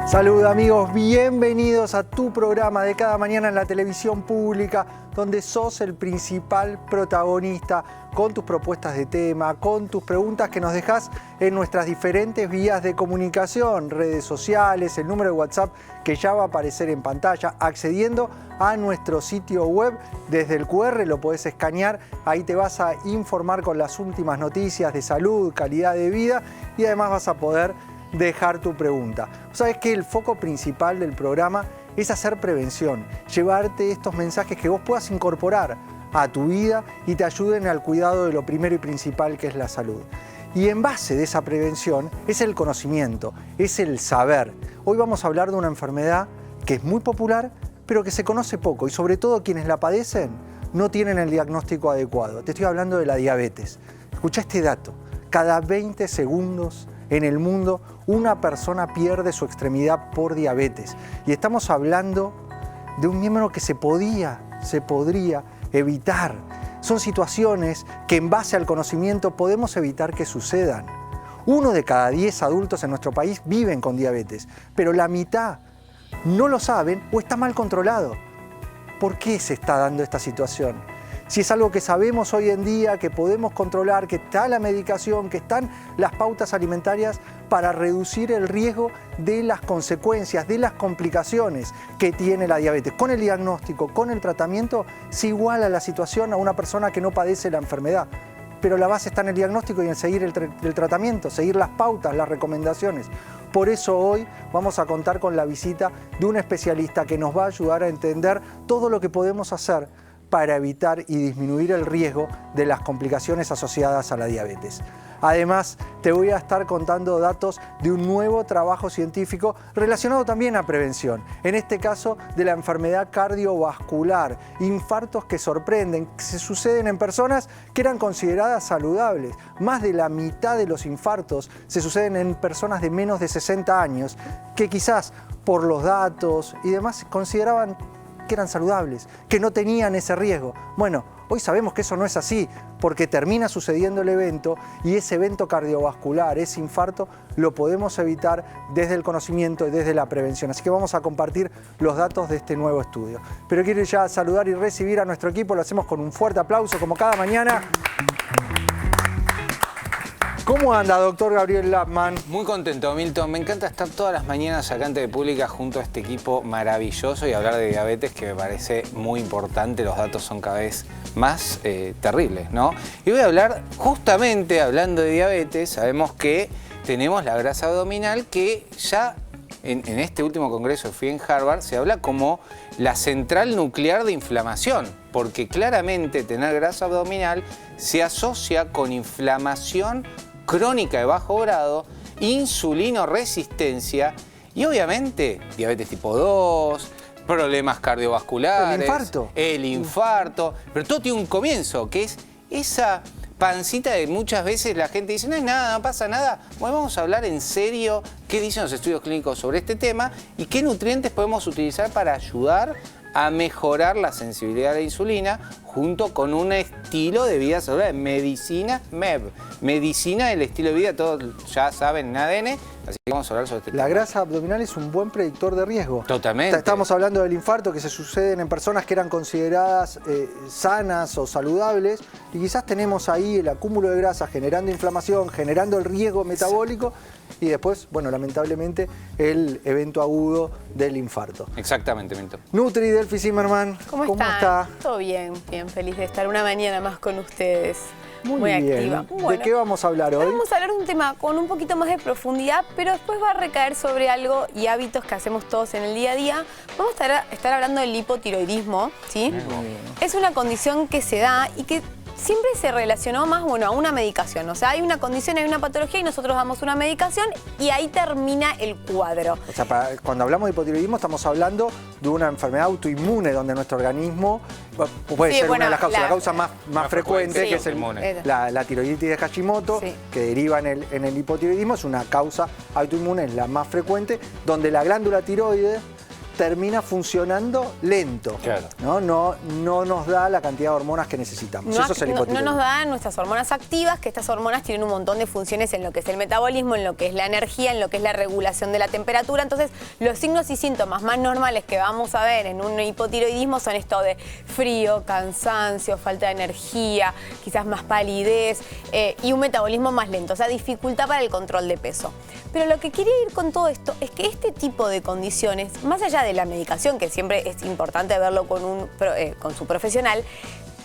Salud amigos, bienvenidos a tu programa de cada mañana en la televisión pública, donde sos el principal protagonista con tus propuestas de tema, con tus preguntas que nos dejás en nuestras diferentes vías de comunicación, redes sociales, el número de WhatsApp que ya va a aparecer en pantalla, accediendo a nuestro sitio web. Desde el QR lo podés escanear, ahí te vas a informar con las últimas noticias de salud, calidad de vida y además vas a poder dejar tu pregunta. Sabes que el foco principal del programa es hacer prevención, llevarte estos mensajes que vos puedas incorporar a tu vida y te ayuden al cuidado de lo primero y principal, que es la salud. Y en base de esa prevención es el conocimiento, es el saber. Hoy vamos a hablar de una enfermedad que es muy popular, pero que se conoce poco y sobre todo quienes la padecen no tienen el diagnóstico adecuado. Te estoy hablando de la diabetes. Escucha este dato: cada 20 segundos en el mundo una persona pierde su extremidad por diabetes. Y estamos hablando de un miembro que se podría evitar. Son situaciones que en base al conocimiento podemos evitar que sucedan. 1 de cada 10 adultos en nuestro país viven con diabetes, pero la mitad no lo saben o está mal controlado. ¿Por qué se está dando esta situación? Si es algo que sabemos hoy en día, que podemos controlar, que está la medicación, que están las pautas alimentarias para reducir el riesgo de las consecuencias, de las complicaciones que tiene la diabetes. Con el diagnóstico, con el tratamiento, se iguala la situación a una persona que no padece la enfermedad. Pero la base está en el diagnóstico y en seguir el tratamiento, seguir las pautas, las recomendaciones. Por eso hoy vamos a contar con la visita de un especialista que nos va a ayudar a entender todo lo que podemos hacer para evitar y disminuir el riesgo de las complicaciones asociadas a la diabetes. Además, te voy a estar contando datos de un nuevo trabajo científico relacionado también a prevención, en este caso de la enfermedad cardiovascular, infartos que sorprenden, que se suceden en personas que eran consideradas saludables. Más de la mitad de los infartos se suceden en personas de menos de 60 años, que quizás por los datos y demás consideraban que eran saludables, que no tenían ese riesgo. Bueno, hoy sabemos que eso no es así, porque termina sucediendo el evento y ese evento cardiovascular, ese infarto, lo podemos evitar desde el conocimiento y desde la prevención. Así que vamos a compartir los datos de este nuevo estudio. Pero quiero ya saludar y recibir a nuestro equipo, lo hacemos con un fuerte aplauso como cada mañana. ¿Cómo anda, doctor Gabriel Lapman? Muy contento, Milton. Me encanta estar todas las mañanas acá en TV Pública junto a este equipo maravilloso y hablar de diabetes, que me parece muy importante. Los datos son cada vez más terribles, ¿no? Y voy a hablar, justamente hablando de diabetes, sabemos que tenemos la grasa abdominal, que ya en este último congreso que fui en Harvard se habla como la central nuclear de inflamación, porque claramente tener grasa abdominal se asocia con inflamación crónica de bajo grado, insulinoresistencia y obviamente diabetes tipo 2, problemas cardiovasculares, el infarto, pero todo tiene un comienzo, que es esa pancita de muchas veces la gente dice, no es nada, no pasa nada. Bueno, vamos a hablar en serio qué dicen los estudios clínicos sobre este tema y qué nutrientes podemos utilizar para ayudar a mejorar la sensibilidad a la insulina junto con un estilo de vida saludable, medicina MEB, medicina del estilo de vida, todos ya saben en ADN, así que vamos a hablar sobre este tema. La grasa abdominal es un buen predictor de riesgo. Totalmente. Estamos hablando del infarto que se suceden en personas que eran consideradas sanas o saludables y quizás tenemos ahí el acúmulo de grasa generando inflamación, generando el riesgo metabólico y después, bueno, lamentablemente, el evento agudo del infarto. Exactamente, Milton. Nutri, Delphi Zimmerman, ¿Cómo está? Todo bien, bien, feliz de estar una mañana más con ustedes. Muy activa. Bueno, ¿de qué vamos a hablar hoy? Vamos a hablar de un tema con un poquito más de profundidad, pero después va a recaer sobre algo y hábitos que hacemos todos en el día a día. Vamos a estar hablando del hipotiroidismo, ¿sí? Es una condición que se da y que siempre se relacionó más, bueno, a una medicación. O sea, hay una condición, hay una patología y nosotros damos una medicación y ahí termina el cuadro. O sea, cuando hablamos de hipotiroidismo estamos hablando de una enfermedad autoinmune donde nuestro organismo puede ser una de las causas, la causa más frecuente, sí, que es la tiroiditis de Hashimoto, que deriva en el hipotiroidismo, es una causa autoinmune, es la más frecuente, donde la glándula tiroides termina funcionando lento. Claro. No nos da la cantidad de hormonas que necesitamos. Eso es el no hipotiroidismo. nos dan nuestras hormonas activas, que estas hormonas tienen un montón de funciones en lo que es el metabolismo, en lo que es la energía, en lo que es la regulación de la temperatura. Entonces, los signos y síntomas más normales que vamos a ver en un hipotiroidismo son esto de frío, cansancio, falta de energía, quizás más palidez y un metabolismo más lento, o sea, dificultad para el control de peso. Pero lo que quería ir con todo esto es que este tipo de condiciones, más allá de la medicación, que siempre es importante verlo con su profesional,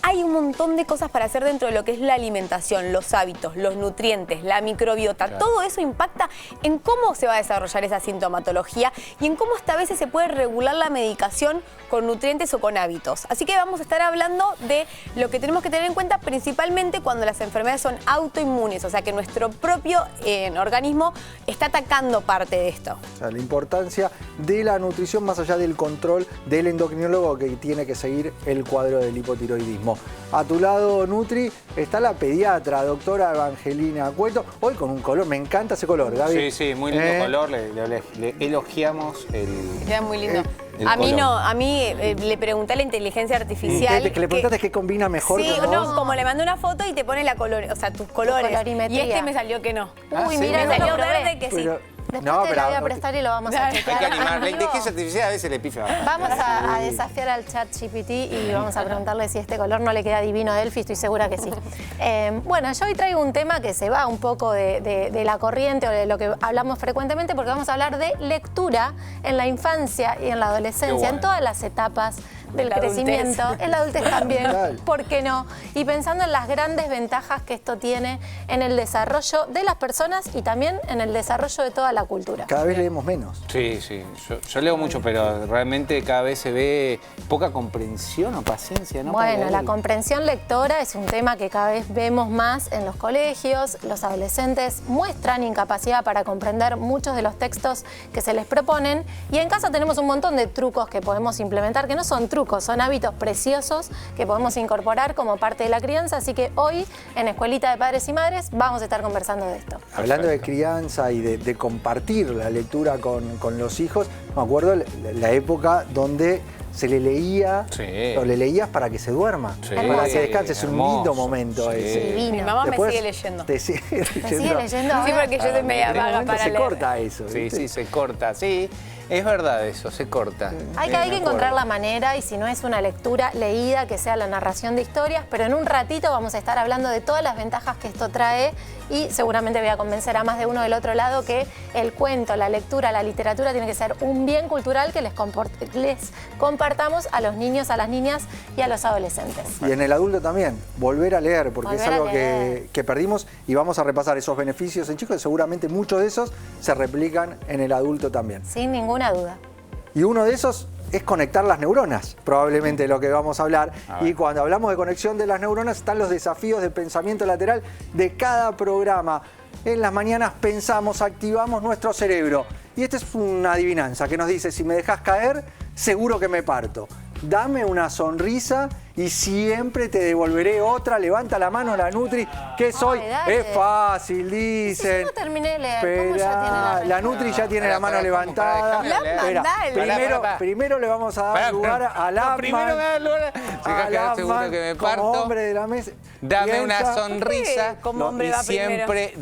hay un montón de cosas para hacer dentro de lo que es la alimentación, los hábitos, los nutrientes, la microbiota. Claro. Todo eso impacta en cómo se va a desarrollar esa sintomatología y en cómo hasta a veces se puede regular la medicación con nutrientes o con hábitos. Así que vamos a estar hablando de lo que tenemos que tener en cuenta principalmente cuando las enfermedades son autoinmunes, o sea que nuestro propio organismo está atacando parte de esto. O sea, la importancia de la nutrición más allá del control del endocrinólogo que tiene que seguir el cuadro del hipotiroidismo. A tu lado, Nutri, está la pediatra, doctora Evangelina Cueto. Hoy con un color, me encanta ese color, Gaby. Sí, muy lindo color, le elogiamos el... Queda muy lindo. A mí no, a mí le pregunté a la inteligencia artificial. Que le preguntaste qué combina mejor sí, con vos. No, como le mandé una foto y te pone la color, o sea, tus colores. Y este me salió que no. Uy, mira, me salió verde que sí. Después te la voy a prestar y lo vamos a checar. Hay que animar. La inteligencia artificial a veces le pifa. Vamos a desafiar al ChatGPT y vamos a preguntarle si este color no le queda divino a Delphi, estoy segura que sí. Bueno, yo hoy traigo un tema que se va un poco de la corriente o de lo que hablamos frecuentemente porque vamos a hablar de lectura en la infancia y en la adolescencia, en todas las etapas del crecimiento, en la adultez también, ¿por qué no? Y pensando en las grandes ventajas que esto tiene en el desarrollo de las personas y también en el desarrollo de toda la cultura. Cada vez leemos menos. Sí. Yo leo mucho, pero realmente cada vez se ve poca comprensión o paciencia, ¿no? Bueno, la comprensión lectora es un tema que cada vez vemos más en los colegios. Los adolescentes muestran incapacidad para comprender muchos de los textos que se les proponen y en casa tenemos un montón de trucos que podemos implementar, que no son trucos, son hábitos preciosos que podemos incorporar como parte de la crianza, así que hoy en Escuelita de Padres y Madres vamos a estar conversando de esto. Hablando de crianza y de compartir la lectura con los hijos, me acuerdo la época donde se le leía o le leías para que se duerma, para que descanse, es un lindo momento ese. Mi mamá me sigue leyendo. ¿Te sigue leyendo? ¿Te sigue leyendo? Sí, porque yo soy media vaga para leer. Se corta eso. Sí, se corta, sí. Es verdad eso, se corta. Hay que encontrar la manera y si no es una lectura leída, que sea la narración de historias, pero en un ratito vamos a estar hablando de todas las ventajas que esto trae y seguramente voy a convencer a más de uno del otro lado que el cuento, la lectura, la literatura tiene que ser un bien cultural que les compartamos a los niños, a las niñas y a los adolescentes. Y en el adulto también, volver a leer, porque es algo que perdimos y vamos a repasar esos beneficios en chicos y seguramente muchos de esos se replican en el adulto también. Sin ninguna duda. Y uno de esos es conectar las neuronas, probablemente lo que vamos a hablar. Y cuando hablamos de conexión de las neuronas están los desafíos de pensamiento lateral de cada programa. En las mañanas pensamos, activamos nuestro cerebro. Y esta es una adivinanza que nos dice, si me dejas caer, seguro que me parto. Dame una sonrisa y siempre te devolveré otra. Levanta la mano la Nutri. ¿Qué soy? Es fácil, dicen. Si yo no terminé de leer, ¿cómo ya tiene la Nutri ya tiene la mano levantada. Primero le vamos a dar lugar a Lapman. Primero me da lugar a seguro que me parto. Como hombre de la mesa. Dame una sonrisa y siempre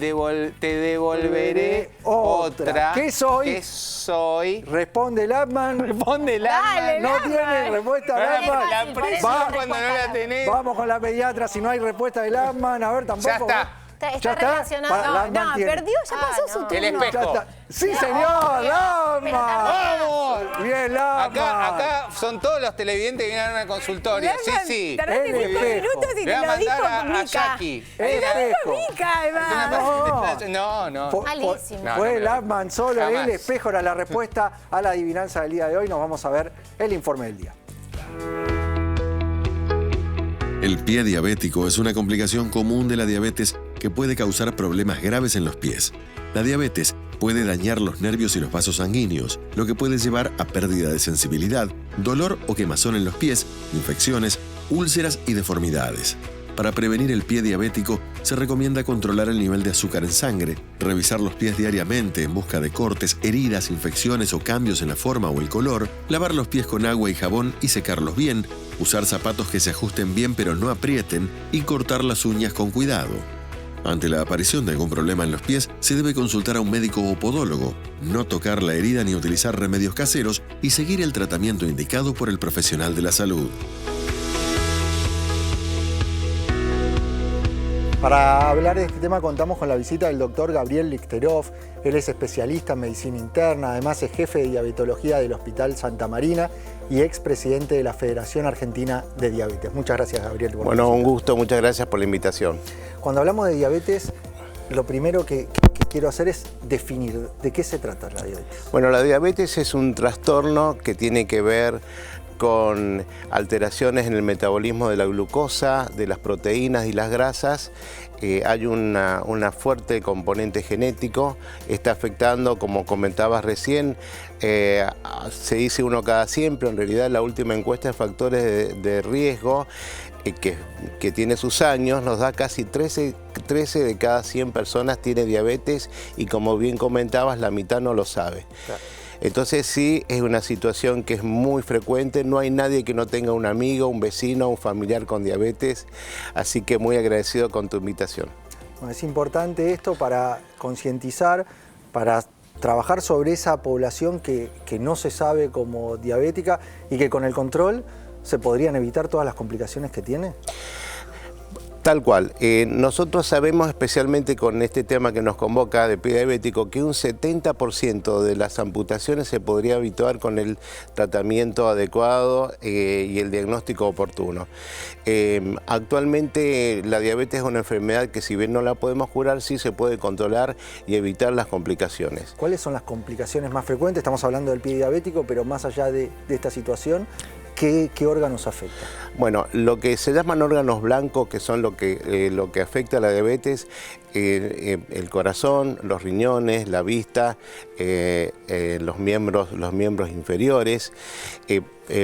te devolveré otra. ¿Qué soy? ¿Qué soy? Responde Lapman. Responde Lapman. No tiene respuesta Lapman. La presión cuando no la tenés. Vamos con la pediatra, si no hay respuesta de Lapman. A ver, tampoco. Ya está. ¿Está relacionado? No, perdió, ya pasó su turno. El espejo. ¡Sí, señor! ¡Lapman! ¡Vamos! Bien, Lapman. Acá son todos los televidentes que vienen a una consultoria. Sí. Tardaste 5 minutos y te lo dijo a Jackie. El espejo. No. Malísimo. Fue Lapman solo. El espejo era la respuesta a la adivinanza del día de hoy. Nos vamos a ver el informe del día. El pie diabético es una complicación común de la diabetes que puede causar problemas graves en los pies. La diabetes puede dañar los nervios y los vasos sanguíneos, lo que puede llevar a pérdida de sensibilidad, dolor o quemazón en los pies, infecciones, úlceras y deformidades. Para prevenir el pie diabético, se recomienda controlar el nivel de azúcar en sangre, revisar los pies diariamente en busca de cortes, heridas, infecciones o cambios en la forma o el color, lavar los pies con agua y jabón y secarlos bien, usar zapatos que se ajusten bien pero no aprieten y cortar las uñas con cuidado. Ante la aparición de algún problema en los pies, se debe consultar a un médico o podólogo, no tocar la herida ni utilizar remedios caseros y seguir el tratamiento indicado por el profesional de la salud. Para hablar de este tema contamos con la visita del doctor Gabriel Lichterhoff. Él es especialista en medicina interna, además es jefe de diabetología del Hospital Santa Marina y expresidente de la Federación Argentina de Diabetes. Muchas gracias, Gabriel. Bueno, un gusto, muchas gracias por la invitación. Cuando hablamos de diabetes, lo primero que quiero hacer es definir de qué se trata la diabetes. Bueno, la diabetes es un trastorno que tiene que ver con alteraciones en el metabolismo de la glucosa, de las proteínas y las grasas. Hay una fuerte componente genético, está afectando, como comentabas recién, se dice 1 cada 100, pero en realidad la última encuesta de factores de riesgo que tiene sus años nos da casi 13 de cada 100 personas tiene diabetes y, como bien comentabas, la mitad no lo sabe. Claro. Entonces sí, es una situación que es muy frecuente, no hay nadie que no tenga un amigo, un vecino, un familiar con diabetes, así que muy agradecido con tu invitación. Bueno, es importante esto para concientizar, para trabajar sobre esa población que no se sabe como diabética y que con el control se podrían evitar todas las complicaciones que tiene. Tal cual. Nosotros sabemos, especialmente con este tema que nos convoca de pie diabético, que un 70% de las amputaciones se podría evitar con el tratamiento adecuado y el diagnóstico oportuno. Actualmente la diabetes es una enfermedad que, si bien no la podemos curar, sí se puede controlar y evitar las complicaciones. ¿Cuáles son las complicaciones más frecuentes? Estamos hablando del pie diabético, pero más allá de esta situación, ¿qué órganos afecta? Bueno, lo que se llaman órganos blancos, que son lo que afecta a la diabetes, el corazón, los riñones, la vista, los miembros inferiores,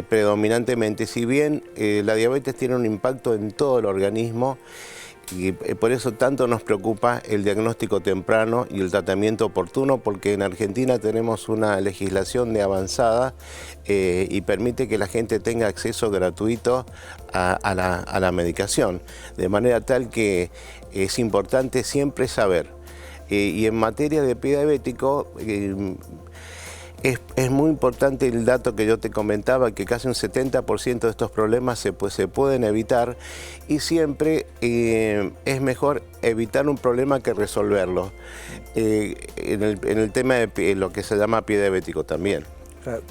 predominantemente. Si bien la diabetes tiene un impacto en todo el organismo, y por eso tanto nos preocupa el diagnóstico temprano y el tratamiento oportuno, porque en Argentina tenemos una legislación de avanzada y permite que la gente tenga acceso gratuito a la medicación, de manera tal que es importante siempre saber. Y en materia de pie diabético, es muy importante el dato que yo te comentaba, que casi un 70% de estos problemas se pueden evitar, y siempre es mejor evitar un problema que resolverlo, en el tema de lo que se llama pie diabético también.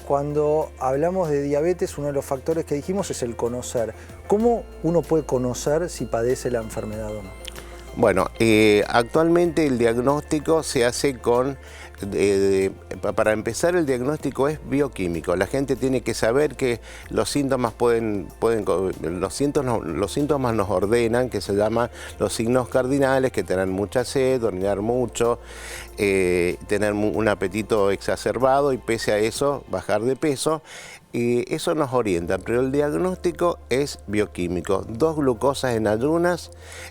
Cuando hablamos de diabetes, uno de los factores que dijimos es el conocer. ¿Cómo uno puede conocer si padece la enfermedad o no? Bueno, actualmente el diagnóstico se hace con... para empezar, el diagnóstico es bioquímico. La gente tiene que saber que los síntomas los síntomas nos ordenan, que se llaman los signos cardinales, que tener mucha sed, orinar mucho, tener un apetito exacerbado y, pese a eso, bajar de peso. Y eso nos orienta, pero el diagnóstico es bioquímico. 2 glucosas en ayunas,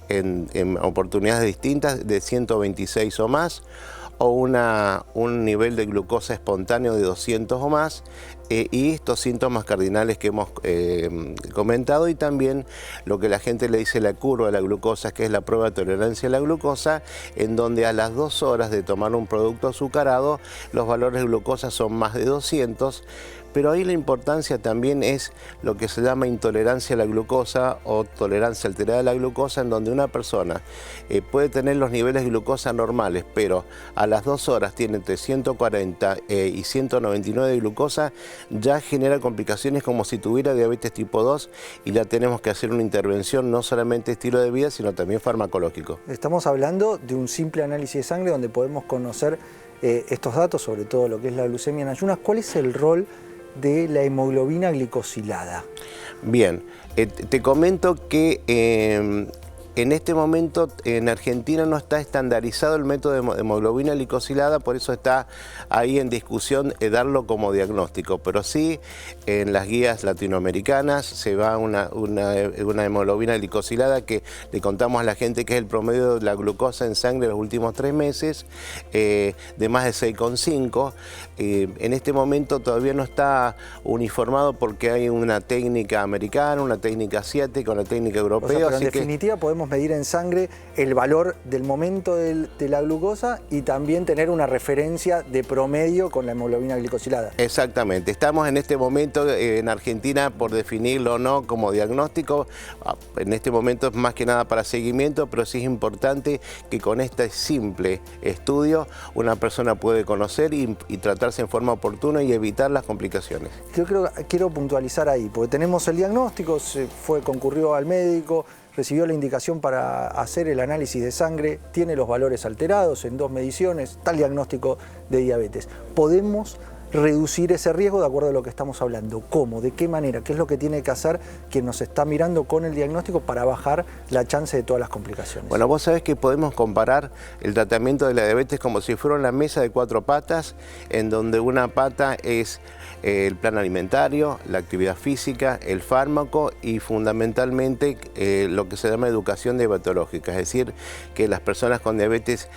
en oportunidades distintas, de 126 o más, o un nivel de glucosa espontáneo de 200 o más, y estos síntomas cardinales que hemos comentado, y también lo que la gente le dice la curva de la glucosa, que es la prueba de tolerancia a la glucosa, en donde a las 2 horas de tomar un producto azucarado los valores de glucosa son más de 200, pero ahí la importancia también es lo que se llama intolerancia a la glucosa o tolerancia alterada a la glucosa, en donde una persona puede tener los niveles de glucosa normales, pero a las 2 horas tiene entre 140 y 199 de glucosa, ya genera complicaciones como si tuviera diabetes tipo 2, y ya tenemos que hacer una intervención, no solamente estilo de vida, sino también farmacológico. Estamos hablando de un simple análisis de sangre donde podemos conocer estos datos, sobre todo lo que es la glucemia en ayunas. ¿Cuál es el rol de la hemoglobina glicosilada? Bien, te comento que En este momento en Argentina no está estandarizado el método de hemoglobina glicosilada, por eso está ahí en discusión darlo como diagnóstico, pero sí en las guías latinoamericanas se va una hemoglobina glicosilada que le contamos a la gente que es el promedio de la glucosa en sangre de los últimos 3 meses, de más de 6,5. En este momento todavía no está uniformado porque hay una técnica americana, una técnica asiática, una técnica europea. O sea, pero en definitiva podemos medir en sangre el valor del momento de la glucosa y también tener una referencia de promedio con la hemoglobina glicosilada. Exactamente. Estamos en este momento en Argentina por definirlo o no como diagnóstico. En este momento es más que nada para seguimiento, pero sí es importante que con este simple estudio una persona puede conocer y tratarse en forma oportuna y evitar las complicaciones. Quiero puntualizar ahí, porque tenemos el diagnóstico, concurrió al médico, recibió la indicación para hacer el análisis de sangre, tiene los valores alterados en 2 mediciones, está el diagnóstico de diabetes. ¿Podemos reducir ese riesgo de acuerdo a lo que estamos hablando? ¿Cómo? ¿De qué manera? ¿Qué es lo que tiene que hacer quien nos está mirando con el diagnóstico para bajar la chance de todas las complicaciones? Bueno, vos sabés que podemos comparar el tratamiento de la diabetes como si fuera una mesa de 4 patas, en donde una pata es el plan alimentario, la actividad física, el fármaco y fundamentalmente lo que se llama educación diabetológica, es decir, que las personas con diabetes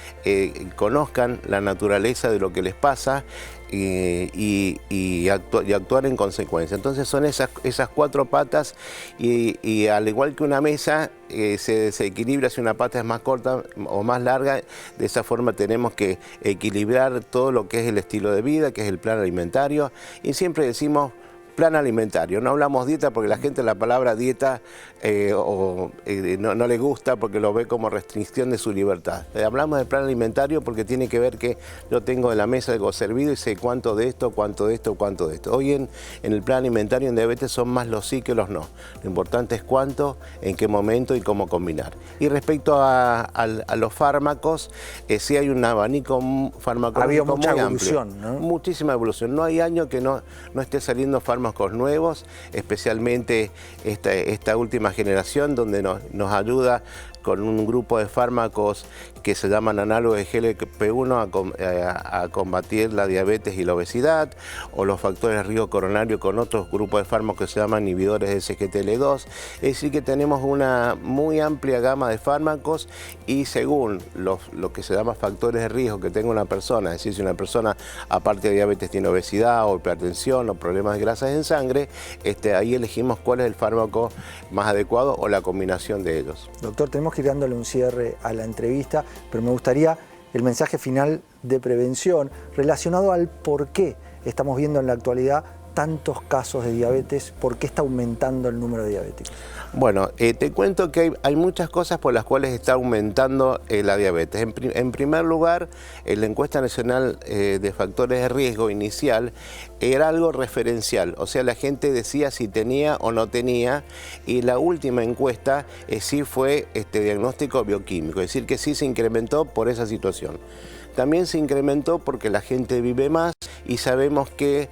conozcan la naturaleza de lo que les pasa y actuar en consecuencia. Entonces son esas 4 patas y al igual que una mesa se desequilibra si una pata es más corta o más larga. De esa forma tenemos que equilibrar todo lo que es el estilo de vida, que es el plan alimentario, y siempre decimos plan alimentario, no hablamos dieta porque la gente la palabra dieta no le gusta porque lo ve como restricción de su libertad. Hablamos de plan alimentario porque tiene que ver que yo tengo en la mesa algo servido y sé cuánto de esto, cuánto de esto, cuánto de esto. Hoy en el plan alimentario en diabetes son más los sí que los no. Lo importante es cuánto, en qué momento y cómo combinar. Y respecto a los fármacos, sí hay un abanico farmacológico ha habido mucha muy evolución, amplio, ¿no? Muchísima evolución. No hay año que no esté saliendo fármacos nuevos, especialmente esta última generación donde nos ayuda con un grupo de fármacos que se llaman análogos de GLP-1 a combatir la diabetes y la obesidad, o los factores de riesgo coronario con otros grupos de fármacos que se llaman inhibidores de SGLT2. Es decir, que tenemos una muy amplia gama de fármacos y según lo que se llama factores de riesgo que tenga una persona, es decir, si una persona aparte de diabetes tiene obesidad o hipertensión o problemas de grasas en sangre, ahí elegimos cuál es el fármaco más adecuado o la combinación de ellos. Doctor, tenemos que ir dándole un cierre a la entrevista, pero me gustaría el mensaje final de prevención relacionado al por qué estamos viendo en la actualidad tantos casos de diabetes, por qué está aumentando el número de diabéticos. Bueno, te cuento que hay muchas cosas por las cuales está aumentando la diabetes. En primer lugar, la encuesta nacional de factores de riesgo inicial era algo referencial, o sea, la gente decía si tenía o no tenía, y la última encuesta sí fue diagnóstico bioquímico, es decir, que sí se incrementó por esa situación. También se incrementó porque la gente vive más y sabemos que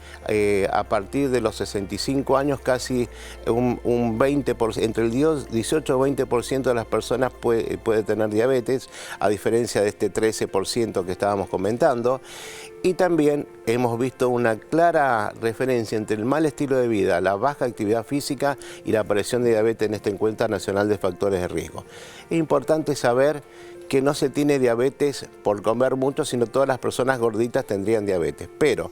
a partir de los 65 años casi un 20%, entre el 18 o 20% de las personas puede tener diabetes, a diferencia de este 13% que estábamos comentando. Y también hemos visto una clara referencia entre el mal estilo de vida, la baja actividad física y la aparición de diabetes en esta encuesta nacional de factores de riesgo. Es importante saber que no se tiene diabetes por comer mucho, sino todas las personas gorditas tendrían diabetes. Pero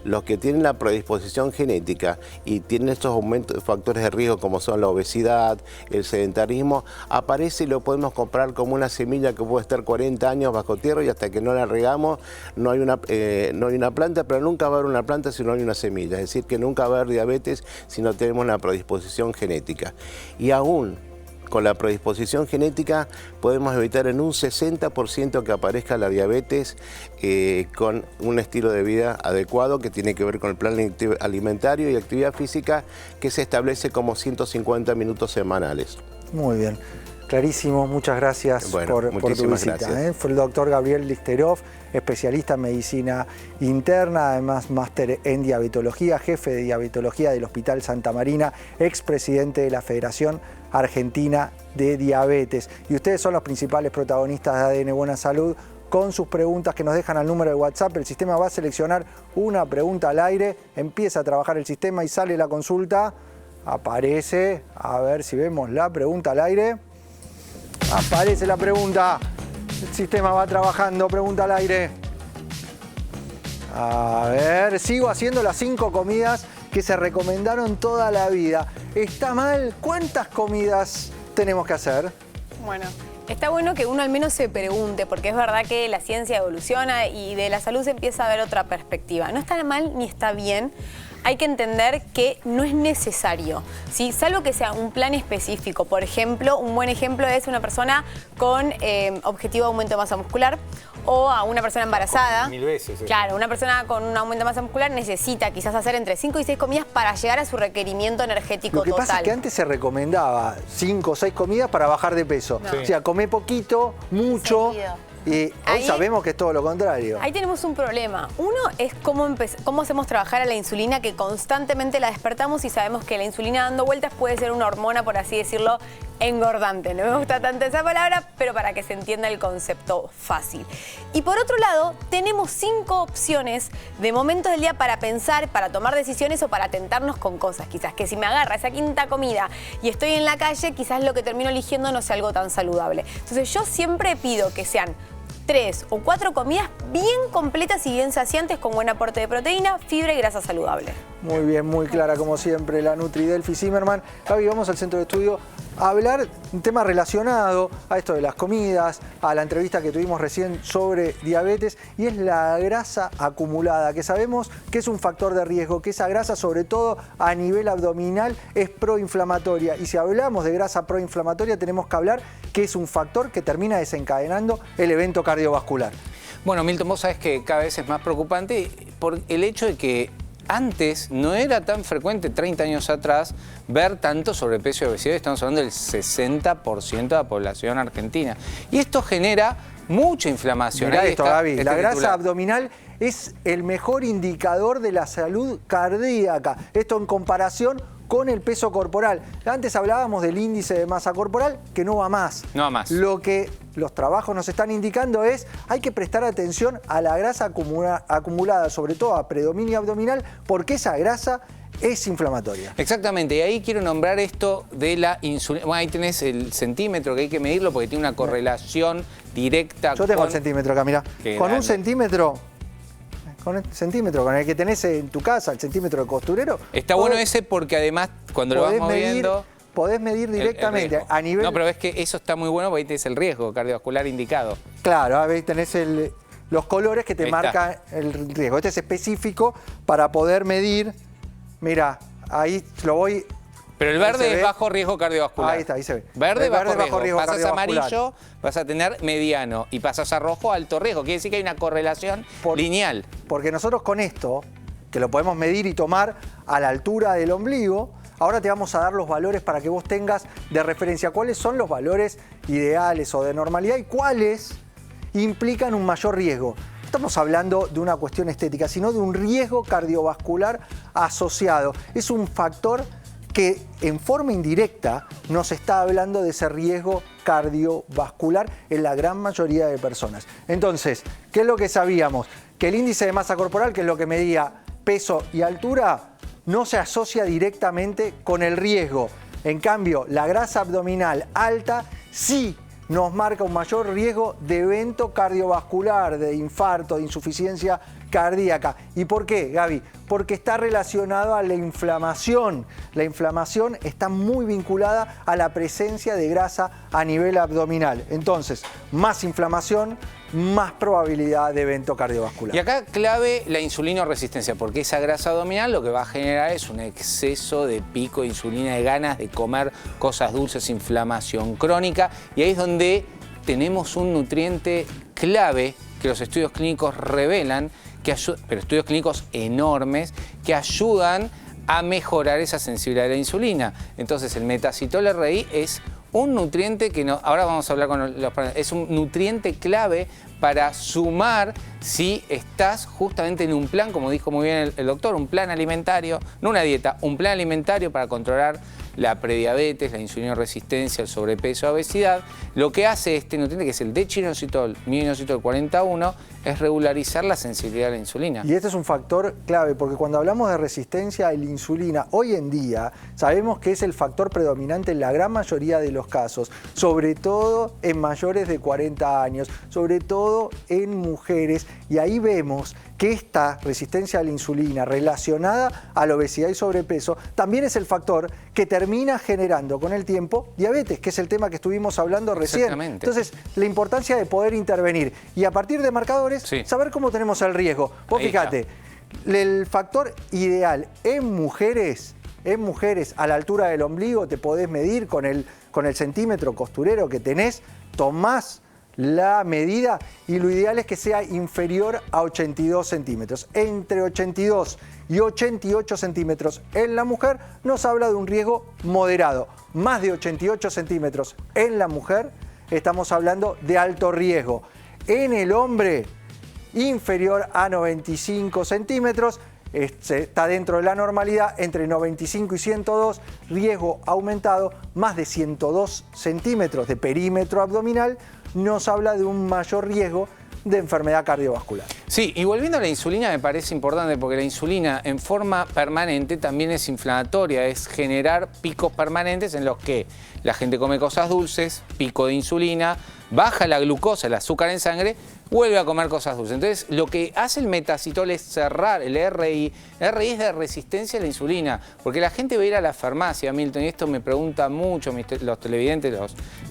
los que tienen la predisposición genética y tienen estos aumentos de factores de riesgo como son la obesidad, el sedentarismo, aparece y lo podemos comprar como una semilla que puede estar 40 años bajo tierra y hasta que no la regamos no hay una planta, pero nunca va a haber una planta si no hay una semilla. Es decir, que nunca va a haber diabetes si no tenemos una predisposición genética. Y aún con la predisposición genética podemos evitar en un 60% que aparezca la diabetes con un estilo de vida adecuado que tiene que ver con el plan alimentario y actividad física que se establece como 150 minutos semanales. Muy bien. Clarísimo, muchas gracias por tu visita. Gracias. Fue el doctor Gabriel Lichterov, especialista en medicina interna, además máster en diabetología, jefe de diabetología del Hospital Santa Marina, expresidente de la Federación Argentina de Diabetes. Y ustedes son los principales protagonistas de ADN Buena Salud. Con sus preguntas que nos dejan al número de WhatsApp, el sistema va a seleccionar una pregunta al aire, empieza a trabajar el sistema y sale la consulta. Aparece, a ver si vemos la pregunta al aire. Aparece la pregunta. El sistema va trabajando, pregunta al aire. A ver, sigo haciendo las 5 comidas que se recomendaron toda la vida. ¿Está mal? ¿Cuántas comidas tenemos que hacer? Bueno, está bueno que uno al menos se pregunte, porque es verdad que la ciencia evoluciona y de la salud se empieza a ver otra perspectiva. No está mal ni está bien. Hay que entender que no es necesario, ¿sí? Salvo que sea un plan específico. Por ejemplo, un buen ejemplo es una persona con objetivo de aumento de masa muscular o a una persona embarazada. 1000 veces. Sí. Claro, una persona con un aumento de masa muscular necesita quizás hacer entre 5 y 6 comidas para llegar a su requerimiento energético total. Lo que pasa es que antes se recomendaba 5 o 6 comidas para bajar de peso. No. Sí. O sea, comé poquito, mucho. Y hoy sabemos que es todo lo contrario. Ahí tenemos un problema. Uno es cómo hacemos trabajar a la insulina, que constantemente la despertamos y sabemos que la insulina dando vueltas puede ser una hormona, por así decirlo, engordante. No me gusta tanto esa palabra, pero para que se entienda el concepto fácil. Y por otro lado, tenemos 5 opciones de momentos del día para pensar, para tomar decisiones o para tentarnos con cosas. Quizás que si me agarra esa quinta comida y estoy en la calle, quizás lo que termino eligiendo no sea algo tan saludable. Entonces yo siempre pido que sean 3 o 4 comidas bien completas y bien saciantes con buen aporte de proteína, fibra y grasa saludable. Muy bien, muy clara como siempre la Nutri Delphi Zimmerman. Gaby, vamos al centro de estudio a hablar un tema relacionado a esto de las comidas, a la entrevista que tuvimos recién sobre diabetes, y es la grasa acumulada, que sabemos que es un factor de riesgo, que esa grasa, sobre todo a nivel abdominal, es proinflamatoria. Y si hablamos de grasa proinflamatoria, tenemos que hablar que es un factor que termina desencadenando el evento cardiovascular. Bueno, Milton, vos sabés que cada vez es más preocupante por el hecho de que antes no era tan frecuente, 30 años atrás, ver tanto sobrepeso y obesidad. Estamos hablando del 60% de la población argentina. Y esto genera mucha inflamación. Mirá esto, Gaby, la grasa abdominal es el mejor indicador de la salud cardíaca. Esto en comparación con el peso corporal. Antes hablábamos del índice de masa corporal, que no va más. No va más. Lo que los trabajos nos están indicando es hay que prestar atención a la grasa acumulada, sobre todo a predominio abdominal, porque esa grasa es inflamatoria. Exactamente, y ahí quiero nombrar esto de la insulina. Bueno, ahí tenés el centímetro que hay que medirlo porque tiene una correlación directa. Yo tengo el centímetro acá, mirá. Con un centímetro... Con el centímetro con el que tenés en tu casa, el centímetro de costurero. Está bueno ese porque además cuando lo vas moviendo... Podés medir directamente a nivel... No, pero ves que eso está muy bueno porque ahí tenés el riesgo cardiovascular indicado. Claro, ahí tenés los colores que te marcan el riesgo. Este es específico para poder medir. Mira, ahí lo voy... Pero el verde es bajo riesgo cardiovascular. Ahí está, ahí se ve. Verde, bajo riesgo. Pasas a amarillo, vas a tener mediano. Y pasas a rojo, alto riesgo. Quiere decir que hay una correlación lineal. Porque nosotros con esto, que lo podemos medir y tomar a la altura del ombligo, ahora te vamos a dar los valores para que vos tengas de referencia cuáles son los valores ideales o de normalidad y cuáles implican un mayor riesgo. No estamos hablando de una cuestión estética, sino de un riesgo cardiovascular asociado. Es un factor que en forma indirecta nos está hablando de ese riesgo cardiovascular en la gran mayoría de personas. Entonces, ¿qué es lo que sabíamos? Que el índice de masa corporal, que es lo que medía peso y altura, no se asocia directamente con el riesgo. En cambio, la grasa abdominal alta sí nos marca un mayor riesgo de evento cardiovascular, de infarto, de insuficiencia cardíaca. ¿Y por qué, Gaby? Porque está relacionado a la inflamación. La inflamación está muy vinculada a la presencia de grasa a nivel abdominal. Entonces, más inflamación, más probabilidad de evento cardiovascular. Y acá clave la insulinoresistencia, porque esa grasa abdominal lo que va a generar es un exceso de pico de insulina, de ganas de comer cosas dulces, inflamación crónica. Y ahí es donde tenemos un nutriente clave que los estudios clínicos revelan, pero estudios clínicos enormes, que ayudan a mejorar esa sensibilidad de la insulina. Entonces el metacitol RI es un nutriente que ahora vamos a hablar con los parámetros, es un nutriente clave para sumar si estás justamente en un plan, como dijo muy bien el doctor, un plan alimentario, no una dieta, un plan alimentario para controlar la prediabetes, la insulinoresistencia, el sobrepeso, la obesidad. Lo que hace este nutriente, que es el dechinositol, mioinositol 41, es regularizar la sensibilidad a la insulina. Y este es un factor clave, porque cuando hablamos de resistencia a la insulina, hoy en día sabemos que es el factor predominante en la gran mayoría de los casos, sobre todo en mayores de 40 años, sobre todo en mujeres, y ahí vemos que esta resistencia a la insulina relacionada a la obesidad y sobrepeso también es el factor que termina generando con el tiempo diabetes, que es el tema que estuvimos hablando recién. Exactamente. Entonces, la importancia de poder intervenir y a partir de marcadores, sí, saber cómo tenemos el riesgo. Vos ahí fíjate, el factor ideal en mujeres a la altura del ombligo, te podés medir con el centímetro costurero que tenés, tomás la medida y lo ideal es que sea inferior a 82 centímetros. Entre 82 y 88 centímetros en la mujer nos habla de un riesgo moderado. Más de 88 centímetros en la mujer estamos hablando de alto riesgo. En el hombre, inferior a 95 centímetros, está dentro de la normalidad, entre 95 y 102, riesgo aumentado, más de 102 centímetros de perímetro abdominal, nos habla de un mayor riesgo de enfermedad cardiovascular. Sí, y volviendo a la insulina me parece importante porque la insulina en forma permanente también es inflamatoria, es generar picos permanentes en los que la gente come cosas dulces, pico de insulina, baja la glucosa, el azúcar en sangre, vuelve a comer cosas dulces. Entonces, lo que hace el metacitol es cerrar el RI. El RI es de resistencia a la insulina, porque la gente va a ir a la farmacia, Milton, y esto me pregunta mucho los televidentes,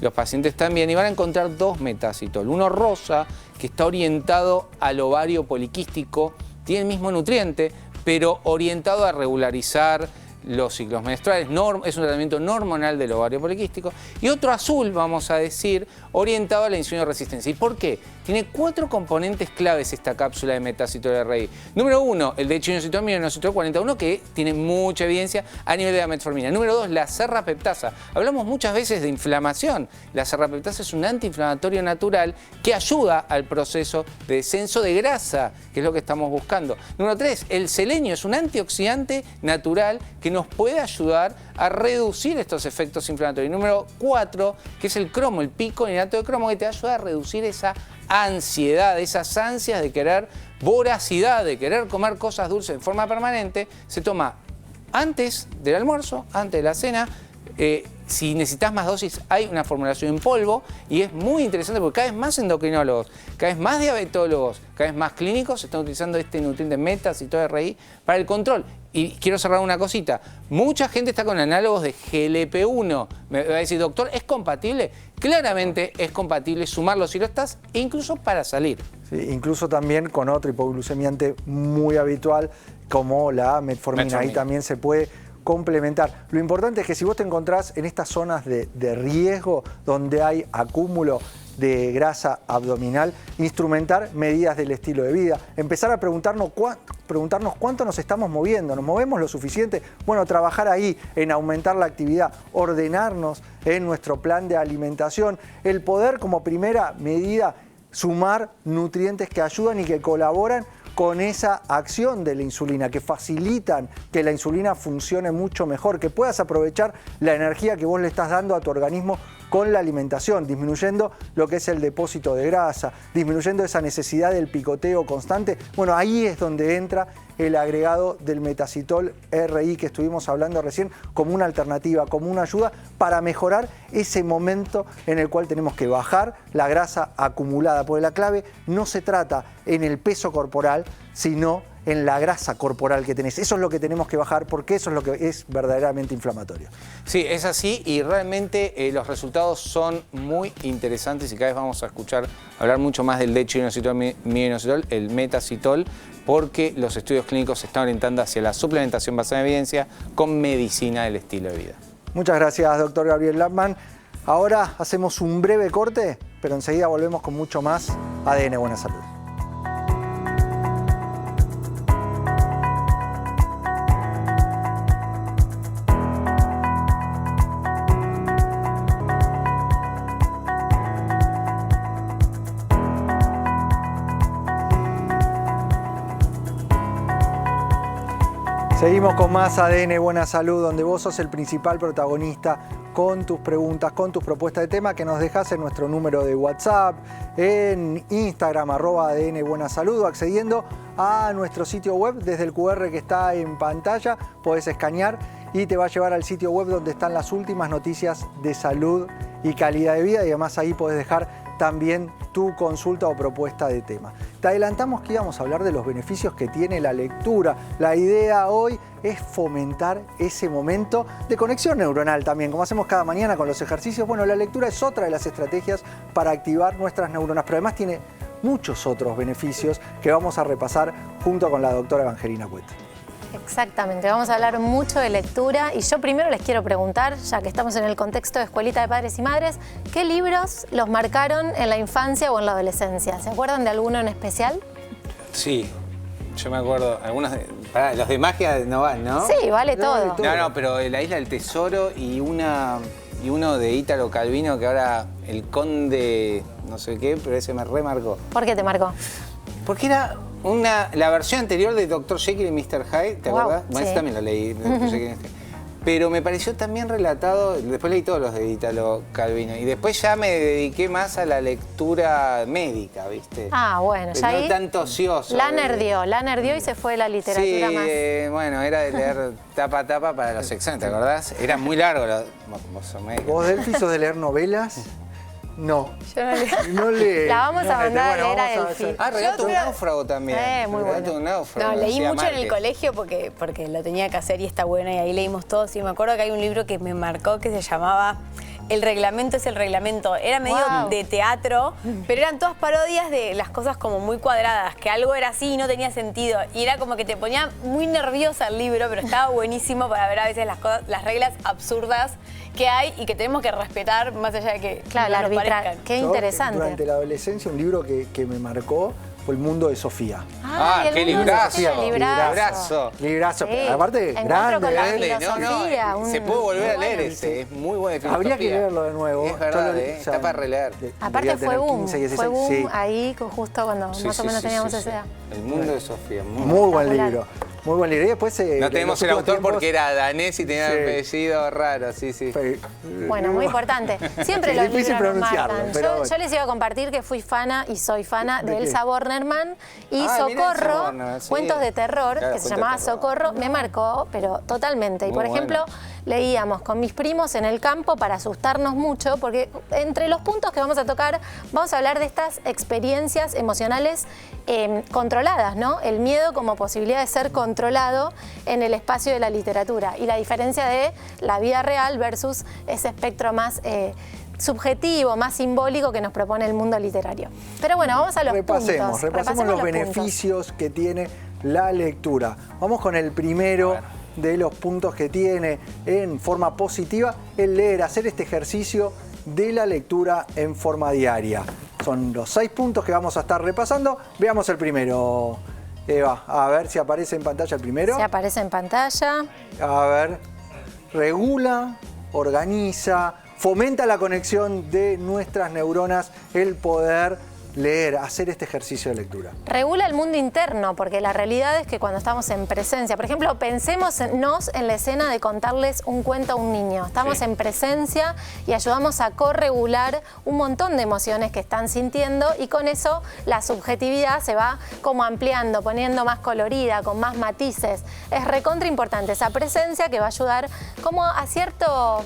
los pacientes también, y van a encontrar dos metacitol. Uno rosa, que está orientado al ovario poliquístico, tiene el mismo nutriente, pero orientado a regularizar los ciclos menstruales, es un tratamiento hormonal del ovario poliquístico, y otro azul, vamos a decir, orientado a la insulinoresistencia. ¿Y por qué? Tiene 4 componentes claves esta cápsula de metacitol RI. Número 1, el dechinositol mioinositol 41, que tiene mucha evidencia a nivel de la metformina. Número 2, la serrapeptasa. Hablamos muchas veces de inflamación. La serrapeptasa es un antiinflamatorio natural que ayuda al proceso de descenso de grasa, que es lo que estamos buscando. Número 3, el selenio es un antioxidante natural que nos puede ayudar a reducir estos efectos inflamatorios. Número 4, que es el cromo, el pico innato de cromo, que te ayuda a reducir esa ansiedad, esas ansias de querer voracidad, de querer comer cosas dulces en forma permanente. Se toma antes del almuerzo, antes de la cena. Si necesitas más dosis, hay una formulación en polvo y es muy interesante porque cada vez más endocrinólogos, cada vez más diabetólogos, cada vez más clínicos están utilizando este nutriente metacitol RI para el control. Y quiero cerrar una cosita. Mucha gente está con análogos de GLP-1. Me va a decir, doctor, ¿es compatible? Claramente es compatible sumarlo si lo estás, e incluso para salir. Sí, incluso también con otro hipoglucemiante muy habitual como la metformina. Ahí también se puede complementar. Lo importante es que si vos te encontrás en estas zonas de riesgo donde hay acúmulo de grasa abdominal, instrumentar medidas del estilo de vida, empezar a preguntarnos cuánto nos estamos moviendo, ¿nos movemos lo suficiente? Bueno, trabajar ahí en aumentar la actividad, ordenarnos en nuestro plan de alimentación, el poder como primera medida sumar nutrientes que ayudan y que colaboran con esa acción de la insulina, que facilitan que la insulina funcione mucho mejor, que puedas aprovechar la energía que vos le estás dando a tu organismo con la alimentación, disminuyendo lo que es el depósito de grasa, disminuyendo esa necesidad del picoteo constante. Bueno, ahí es donde entra el agregado del metacitol RI que estuvimos hablando recién como una alternativa, como una ayuda para mejorar ese momento en el cual tenemos que bajar la grasa acumulada, porque la clave no se trata en el peso corporal, sino en la grasa corporal que tenés. Eso es lo que tenemos que bajar porque eso es lo que es verdaderamente inflamatorio. Sí, es así y realmente los resultados son muy interesantes y cada vez vamos a escuchar hablar mucho más del dechinositol mioinositol, el metacitol, porque los estudios clínicos se están orientando hacia la suplementación basada en evidencia con medicina del estilo de vida. Muchas gracias, doctor Gabriel Lappmann. Ahora hacemos un breve corte, pero enseguida volvemos con mucho más ADN Buena Salud. Seguimos con más ADN Buena Salud, donde vos sos el principal protagonista con tus preguntas, con tus propuestas de tema que nos dejás en nuestro número de WhatsApp, en Instagram, @ADN Buena Salud, o accediendo a nuestro sitio web desde el QR que está en pantalla. Podés escanear y te va a llevar al sitio web donde están las últimas noticias de salud y calidad de vida, y además ahí podés dejar también tu consulta o propuesta de tema. Te adelantamos que íbamos a hablar de los beneficios que tiene la lectura. La idea hoy es fomentar ese momento de conexión neuronal también, como hacemos cada mañana con los ejercicios. Bueno, la lectura es otra de las estrategias para activar nuestras neuronas, pero además tiene muchos otros beneficios que vamos a repasar junto con la doctora Evangelina Cueta. Exactamente, vamos a hablar mucho de lectura y yo primero les quiero preguntar, ya que estamos en el contexto de Escuelita de Padres y Madres, ¿qué libros los marcaron en la infancia o en la adolescencia? ¿Se acuerdan de alguno en especial? Sí, yo me acuerdo, algunos los de magia no van, ¿no? Sí, vale todo. No, pero La Isla del Tesoro y uno de Ítalo Calvino que ahora el conde no sé qué, pero ese me remarcó. ¿Por qué te marcó? Porque era la versión anterior de Dr. Jekyll y Mr. Hyde, ¿te acuerdas? Bueno, ese también lo leí, Dr. Jekyll y Mr. Hyde. Pero me pareció también relatado, después leí todos los de Ítalo Calvino, y después ya me dediqué más a la lectura médica, ¿viste? Ah, bueno, ya ahí... No tanto ocioso. La nerdió y se fue la literatura sí, más... bueno, era de leer tapa a tapa para los exámenes, ¿te acordás? Era muy largo. ¿Vos, Delphi, sos de leer novelas? No. Yo no leo. No lees. La vamos a mandar a leer a Delphi. Relato un náufrago también. Muy bueno. Un náufrago. No, leí mucho Márquez. en el colegio porque lo tenía que hacer y está bueno, y ahí leímos todos. Y me acuerdo que hay un libro que me marcó que se llamaba El reglamento es el reglamento. Era medio de teatro, pero eran todas parodias de las cosas como muy cuadradas, que algo era así y no tenía sentido. Y era como que te ponía muy nerviosa el libro, pero estaba buenísimo para ver a veces las reglas absurdas que hay y que tenemos que respetar más allá de que claro, no nos parezcan. Qué interesante. Durante la adolescencia un libro que me marcó fue El mundo de Sofía. Qué librazo. Librazo, sí. Aparte, Encuentro con la grande. filosofía. Se puede volver a leer ese, es muy bueno de filosofía. Habría que leerlo de nuevo. Es verdad, está para releer. Aparte fue boom ahí justo cuando más o menos teníamos esa edad. El mundo de Sofía, muy buen libro. Muy buen libro. Y después, no tenemos el autor porque era danés y tenía un apellido raro, sí. Bueno, muy importante. Siempre los libros nos marcan. Bueno. Yo les iba a compartir que fui fana y soy fana de Elsa Bornerman y Socorro, cuentos de terror, que se llamaba Socorro, me marcó, pero totalmente. Y por ejemplo, leíamos con mis primos en el campo para asustarnos mucho, porque entre los puntos que vamos a tocar, vamos a hablar de estas experiencias emocionales controladas, ¿no? El miedo como posibilidad de ser controlado en el espacio de la literatura y la diferencia de la vida real versus ese espectro más subjetivo, más simbólico que nos propone el mundo literario. Pero bueno, vamos a los puntos. Repasemos los beneficios que tiene la lectura. Vamos con el primero de los puntos que tiene en forma positiva, el leer, hacer este ejercicio de la lectura en forma diaria. Son los 6 puntos que vamos a estar repasando. Veamos el primero, Eva. A ver si aparece en pantalla el primero. Se aparece en pantalla. A ver. Regula, organiza, fomenta la conexión de nuestras neuronas, el poder leer, hacer este ejercicio de lectura. Regula el mundo interno, porque la realidad es que cuando estamos en presencia, por ejemplo, pensémonos en la escena de contarles un cuento a un niño. Estamos en presencia y ayudamos a corregular un montón de emociones que están sintiendo y con eso la subjetividad se va como ampliando, poniendo más colorida, con más matices. Es recontra importante esa presencia que va a ayudar como a cierto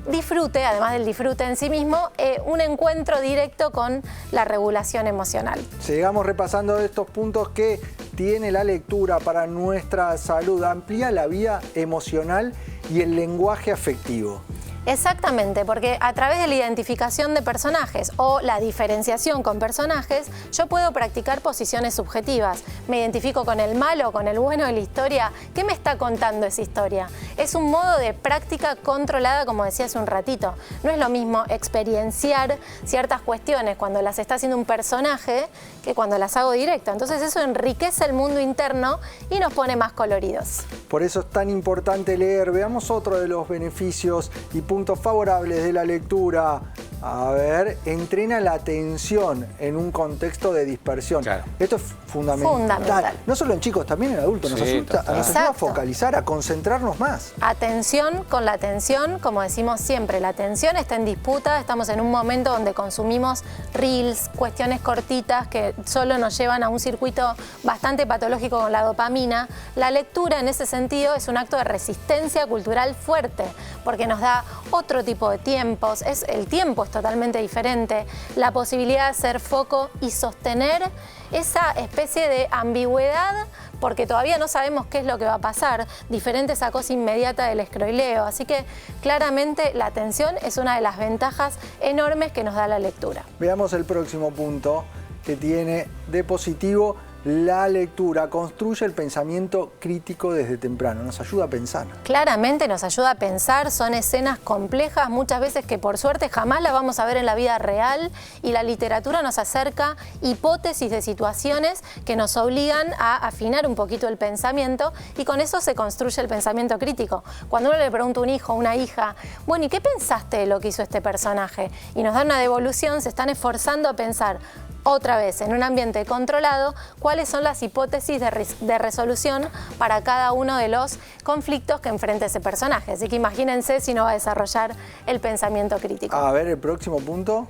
disfrute, además del disfrute en sí mismo, un encuentro directo con la regulación emocional. Sigamos repasando estos puntos que tiene la lectura para nuestra salud. Amplía la vida emocional y el lenguaje afectivo. Exactamente, porque a través de la identificación de personajes o la diferenciación con personajes, yo puedo practicar posiciones subjetivas. Me identifico con el malo, con el bueno de la historia. ¿Qué me está contando esa historia? Es un modo de práctica controlada, como decía hace un ratito. No es lo mismo experienciar ciertas cuestiones cuando las está haciendo un personaje que cuando las hago directo. Entonces eso enriquece el mundo interno y nos pone más coloridos. Por eso es tan importante leer. Veamos otro de los beneficios y puntos favorables de la lectura. A ver, entrena la atención en un contexto de dispersión. Claro. Esto es fundamental. No solo en chicos, también en adultos. Nos ayuda a focalizar, a concentrarnos más. Atención con la atención, como decimos siempre, la atención está en disputa. Estamos en un momento donde consumimos reels, cuestiones cortitas que solo nos llevan a un circuito bastante patológico con la dopamina. La lectura en ese sentido es un acto de resistencia cultural fuerte, porque nos da otro tipo de tiempos. El tiempo es totalmente diferente, la posibilidad de hacer foco y sostener esa especie de ambigüedad, porque todavía no sabemos qué es lo que va a pasar, diferente a esa cosa inmediata del escroileo. Así que claramente la atención es una de las ventajas enormes que nos da la lectura. Veamos el próximo punto que tiene de positivo. La lectura construye el pensamiento crítico desde temprano, nos ayuda a pensar. Claramente nos ayuda a pensar, son escenas complejas, muchas veces que por suerte jamás las vamos a ver en la vida real, y la literatura nos acerca hipótesis de situaciones que nos obligan a afinar un poquito el pensamiento, y con eso se construye el pensamiento crítico. Cuando uno le pregunta a un hijo o una hija, bueno, ¿y qué pensaste de lo que hizo este personaje? Y nos dan una devolución, se están esforzando a pensar otra vez, en un ambiente controlado, cuáles son las hipótesis de resolución para cada uno de los conflictos que enfrenta ese personaje. Así que imagínense si no va a desarrollar el pensamiento crítico. A ver, el próximo punto.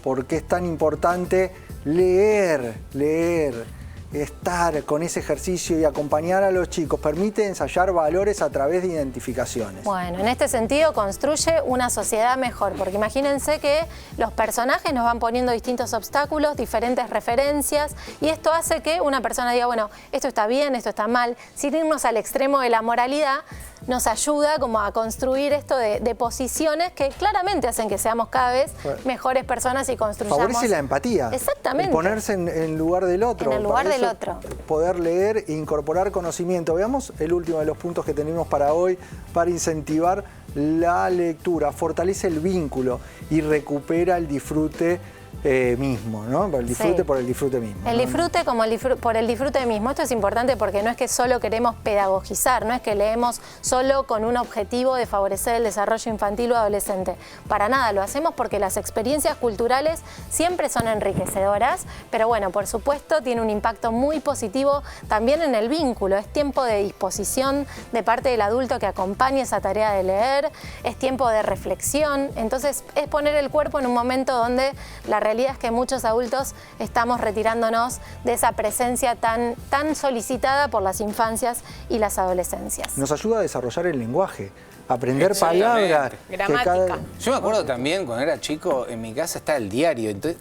¿Por qué es tan importante leer? Estar con ese ejercicio y acompañar a los chicos permite ensayar valores a través de identificaciones. Bueno, en este sentido construye una sociedad mejor, porque imagínense que los personajes nos van poniendo distintos obstáculos, diferentes referencias, y esto hace que una persona diga, bueno, esto está bien, esto está mal, sin irnos al extremo de la moralidad. Nos ayuda como a construir esto de posiciones que claramente hacen que seamos cada vez mejores personas y construyamos. Favorece la empatía. Exactamente. El ponerse en lugar del otro. En el lugar del otro. Poder leer e incorporar conocimiento. Veamos el último de los puntos que tenemos para hoy, para incentivar la lectura. Fortalece el vínculo y recupera el disfrute mismo, ¿no? Por el disfrute mismo. El disfrute por el disfrute mismo. Esto es importante porque no es que solo queremos pedagogizar, no es que leemos solo con un objetivo de favorecer el desarrollo infantil o adolescente. Para nada, lo hacemos porque las experiencias culturales siempre son enriquecedoras, pero bueno, por supuesto tiene un impacto muy positivo también en el vínculo. Es tiempo de disposición de parte del adulto que acompaña esa tarea de leer, es tiempo de reflexión, entonces es poner el cuerpo en un momento donde la realidad es que muchos adultos estamos retirándonos de esa presencia tan solicitada por las infancias y las adolescencias. Nos ayuda a desarrollar el lenguaje, aprender palabras. Gramática. Yo me acuerdo también, cuando era chico, en mi casa estaba el diario. Entonces,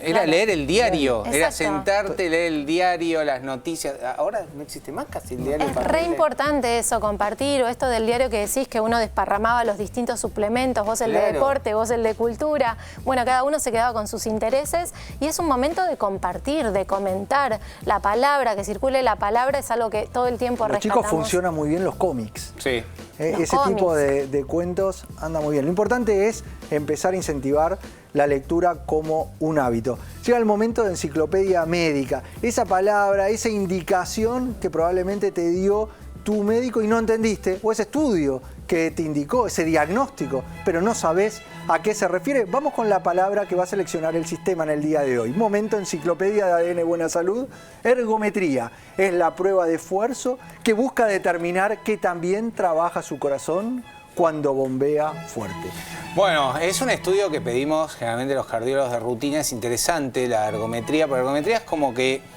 era leer el diario, era sentarte, leer el diario, las noticias. Ahora no existe más casi el diario. Es re importante eso, compartir, o esto del diario que decís que uno desparramaba los distintos suplementos, vos el de deporte, vos el de cultura. Bueno, cada uno se quedaba con sus intereses y es un momento de compartir, de comentar. La palabra, que circule la palabra, es algo que todo el tiempo rescatamos. Los chicos funcionan muy bien los cómics. Sí. Ese tipo de cuentos anda muy bien. Lo importante es empezar a incentivar la lectura como un hábito. Llega el momento de enciclopedia médica. Esa palabra, esa indicación que probablemente te dio tu médico y no entendiste, o ese estudio que te indicó, ese diagnóstico, pero no sabés a qué se refiere. Vamos con la palabra que va a seleccionar el sistema en el día de hoy. Momento enciclopedia de ADN Buena Salud. Ergometría es la prueba de esfuerzo que busca determinar qué tan bien trabaja su corazón cuando bombea fuerte. Bueno, es un estudio que pedimos generalmente los cardiólogos de rutina. Es interesante la ergometría, porque la ergometría es como que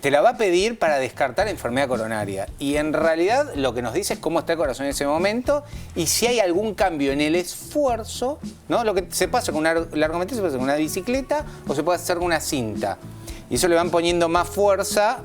te la va a pedir para descartar enfermedad coronaria. Y en realidad lo que nos dice es cómo está el corazón en ese momento y si hay algún cambio en el esfuerzo, ¿no? Lo que se pasa con la ergometría se puede hacer con una bicicleta o se puede hacer con una cinta. Y eso le van poniendo más fuerza,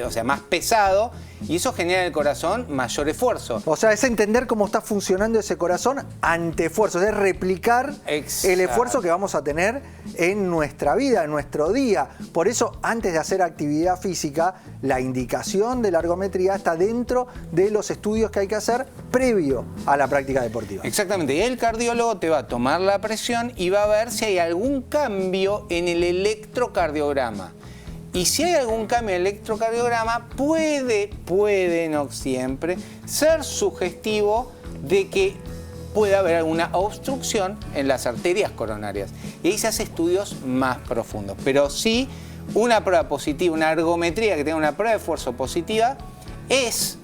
o sea, más pesado, y eso genera en el corazón mayor esfuerzo. O sea, es entender cómo está funcionando ese corazón ante esfuerzo, es replicar el esfuerzo que vamos a tener en nuestra vida, en nuestro día. Por eso, antes de hacer actividad física, la indicación de la ergometría está dentro de los estudios que hay que hacer previo a la práctica deportiva. Exactamente, y el cardiólogo te va a tomar la presión y va a ver si hay algún cambio en el electrocardiograma. Y si hay algún cambio en el electrocardiograma, puede, no siempre, ser sugestivo de que puede haber alguna obstrucción en las arterias coronarias. Y ahí se hace estudios más profundos. Pero sí, una prueba positiva, una ergometría que tenga una prueba de esfuerzo positiva, es,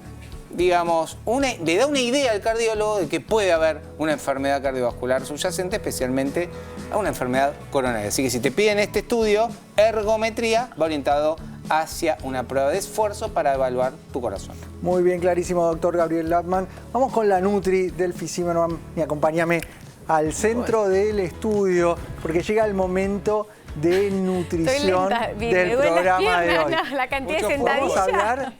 digamos, le da una idea al cardiólogo de que puede haber una enfermedad cardiovascular subyacente, especialmente a una enfermedad coronaria. Así que si te piden este estudio, ergometría, va orientado hacia una prueba de esfuerzo para evaluar tu corazón. Muy bien, clarísimo, doctor Gabriel Lappmann. Vamos con la Nutri del Zimmermann y acompáñame al centro del estudio, porque llega el momento de nutrición del programa de hoy. No, la cantidad de sentadillas. Vamos a hablar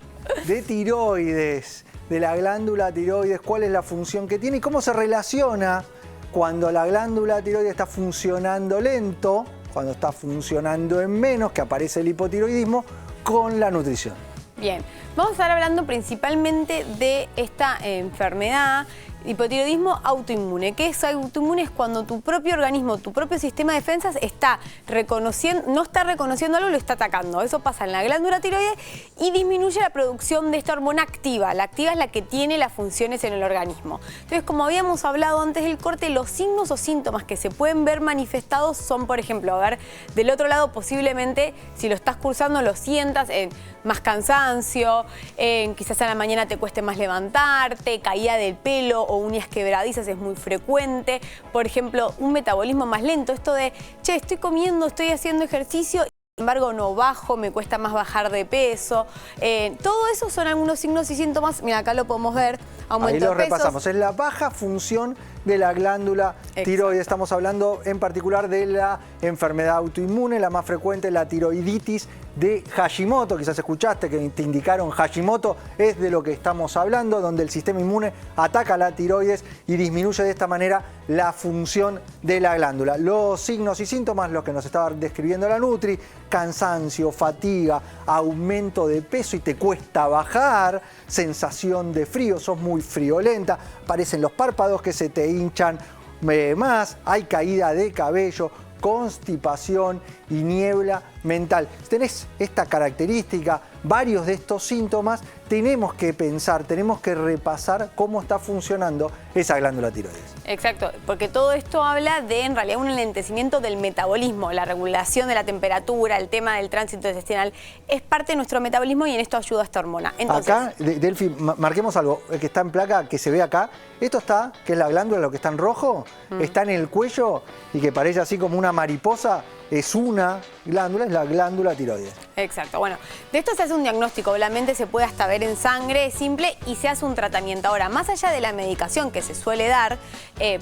de tiroides, de la glándula tiroides, cuál es la función que tiene y cómo se relaciona cuando la glándula tiroides está funcionando lento, cuando está funcionando en menos, que aparece el hipotiroidismo, con la nutrición. Bien, vamos a estar hablando principalmente de esta enfermedad, hipotiroidismo autoinmune. ¿Qué es autoinmune? Es cuando tu propio organismo, tu propio sistema de defensas está reconociendo, no está reconociendo algo, lo está atacando. Eso pasa en la glándula tiroides y disminuye la producción de esta hormona activa. La activa es la que tiene las funciones en el organismo. Entonces, como habíamos hablado antes del corte, los signos o síntomas que se pueden ver manifestados son, por ejemplo, a ver, del otro lado posiblemente, si lo estás cursando, lo sientas en más cansancio, quizás a la mañana te cueste más levantarte, caída del pelo o uñas quebradizas es muy frecuente. Por ejemplo, un metabolismo más lento, esto de, che, estoy comiendo, estoy haciendo ejercicio, sin embargo no bajo, me cuesta más bajar de peso. Todo eso son algunos signos y síntomas. Mira, acá lo podemos ver. Aumento ahí lo de pesos. repasamos. Es la baja función de la glándula tiroides. Estamos hablando en particular de la enfermedad autoinmune, la más frecuente, la tiroiditis de Hashimoto. Quizás escuchaste que te indicaron Hashimoto, es de lo que estamos hablando, donde el sistema inmune ataca la tiroides y disminuye de esta manera la función de la glándula. Los signos y síntomas, los que nos estaba describiendo la Nutri: cansancio, fatiga, aumento de peso y te cuesta bajar, sensación de frío, sos muy friolenta, aparecen los párpados que se te hinchan más, hay caída de cabello, constipación y niebla mental. Si tenés esta característica, varios de estos síntomas, tenemos que pensar, tenemos que repasar cómo está funcionando esa glándula tiroides. Exacto, porque todo esto habla de, en realidad, un enlentecimiento del metabolismo, la regulación de la temperatura, el tema del tránsito intestinal, es parte de nuestro metabolismo y en esto ayuda esta hormona. Entonces, acá, Delphi, marquemos algo, el que está en placa, que se ve acá, esto está, que es la glándula, lo que está en rojo, está en el cuello y que parece así como una mariposa, es una glándula, es la glándula tiroides. Exacto, bueno, de esto se hace un diagnóstico, obviamente se puede hasta ver en sangre, es simple, y se hace un tratamiento. Ahora, más allá de la medicación que se suele dar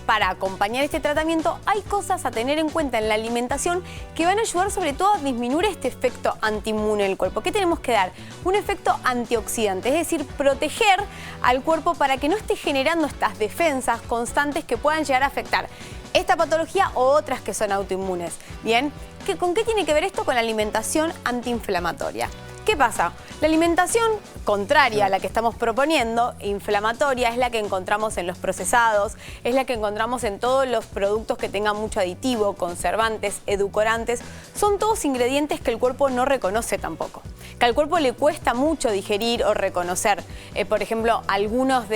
para acompañar este tratamiento, hay cosas a tener en cuenta en la alimentación que van a ayudar sobre todo a disminuir este efecto antiinmune del cuerpo. ¿Qué tenemos que dar? Un efecto antioxidante, es decir, proteger al cuerpo para que no esté generando estas defensas constantes que puedan llegar a afectar esta patología o otras que son autoinmunes. Bien, ¿con qué tiene que ver esto? Con la alimentación antiinflamatoria. ¿Qué pasa? La alimentación contraria a la que estamos proponiendo, inflamatoria, es la que encontramos en los procesados, es la que encontramos en todos los productos que tengan mucho aditivo, conservantes, edulcorantes. Son todos ingredientes que el cuerpo no reconoce tampoco, que al cuerpo le cuesta mucho digerir o reconocer. Por ejemplo, algunas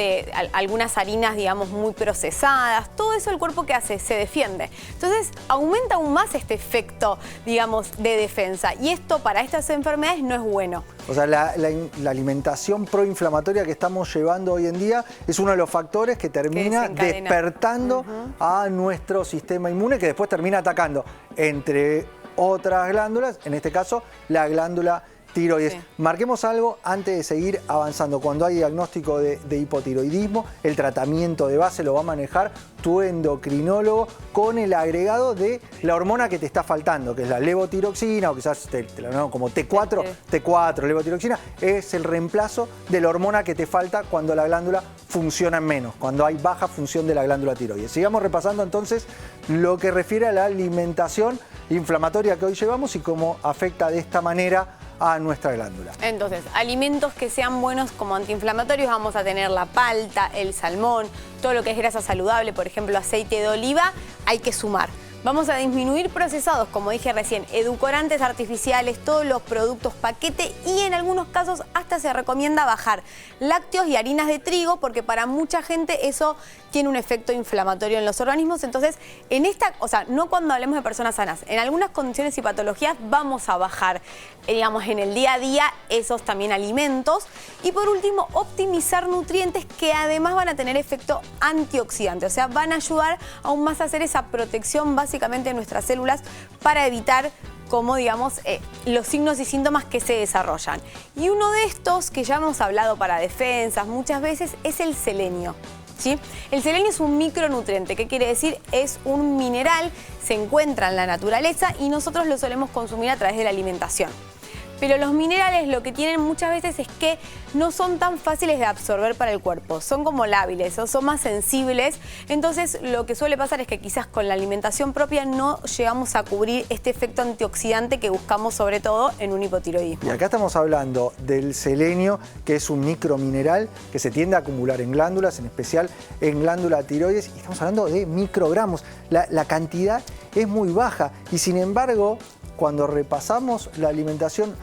harinas, digamos, muy procesadas. Todo eso el cuerpo, ¿qué hace? Se defiende. Entonces, aumenta aún más este efecto, digamos, de defensa. Y esto para estas enfermedades no es bueno. O sea, la alimentación proinflamatoria que estamos llevando hoy en día es uno de los factores que termina despertando a nuestro sistema inmune, que después termina atacando, entre otras glándulas, en este caso, la glándula tiroides. Sí. Marquemos algo antes de seguir avanzando. Cuando hay diagnóstico de hipotiroidismo, el tratamiento de base lo va a manejar tu endocrinólogo con el agregado de la hormona que te está faltando, que es la levotiroxina, o quizás te la llaman como T4, T4, levotiroxina, es el reemplazo de la hormona que te falta cuando la glándula funciona menos, cuando hay baja función de la glándula tiroides. Sigamos repasando entonces lo que refiere a la alimentación inflamatoria que hoy llevamos y cómo afecta de esta manera a nuestra glándula. Entonces, alimentos que sean buenos como antiinflamatorios, vamos a tener la palta, el salmón, todo lo que es grasa saludable, por ejemplo, aceite de oliva, hay que sumar. Vamos a disminuir procesados, como dije recién, edulcorantes artificiales, todos los productos paquete y en algunos casos hasta pasta se recomienda bajar lácteos y harinas de trigo porque para mucha gente eso tiene un efecto inflamatorio en los organismos. Entonces, no cuando hablemos de personas sanas, en algunas condiciones y patologías vamos a bajar, digamos, en el día a día esos también alimentos. Y por último, optimizar nutrientes que además van a tener efecto antioxidante, o sea, van a ayudar aún más a hacer esa protección básicamente de nuestras células para evitar como digamos los signos y síntomas que se desarrollan. Y uno de estos que ya hemos hablado para defensas muchas veces es el selenio. ¿Sí? El selenio es un micronutriente, ¿qué quiere decir? Es un mineral, se encuentra en la naturaleza y nosotros lo solemos consumir a través de la alimentación. Pero los minerales lo que tienen muchas veces es que no son tan fáciles de absorber para el cuerpo, son como lábiles o son más sensibles, entonces lo que suele pasar es que quizás con la alimentación propia no llegamos a cubrir este efecto antioxidante que buscamos sobre todo en un hipotiroidismo. Y acá estamos hablando del selenio, que es un micromineral que se tiende a acumular en glándulas, en especial en glándula tiroides, y estamos hablando de microgramos. La cantidad es muy baja y sin embargo, cuando repasamos la alimentación,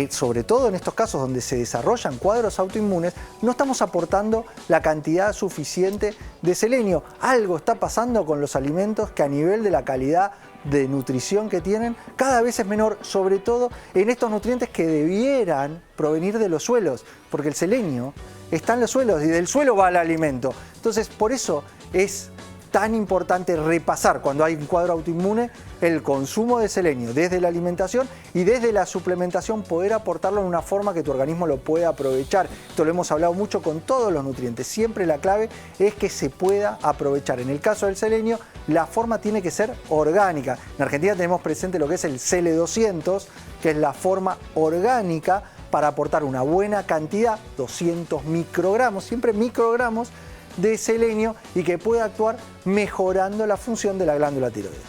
sobre todo en estos casos donde se desarrollan cuadros autoinmunes, no estamos aportando la cantidad suficiente de selenio. Algo está pasando con los alimentos que a nivel de la calidad de nutrición que tienen cada vez es menor, sobre todo en estos nutrientes que debieran provenir de los suelos, porque el selenio está en los suelos y del suelo va al alimento. Entonces, por eso es tan importante repasar cuando hay un cuadro autoinmune el consumo de selenio desde la alimentación y desde la suplementación poder aportarlo en una forma que tu organismo lo pueda aprovechar. Esto lo hemos hablado mucho con todos los nutrientes. Siempre la clave es que se pueda aprovechar. En el caso del selenio, la forma tiene que ser orgánica. En Argentina tenemos presente lo que es el CL200, que es la forma orgánica para aportar una buena cantidad, 200 microgramos, siempre microgramos, de selenio y que pueda actuar mejorando la función de la glándula tiroides.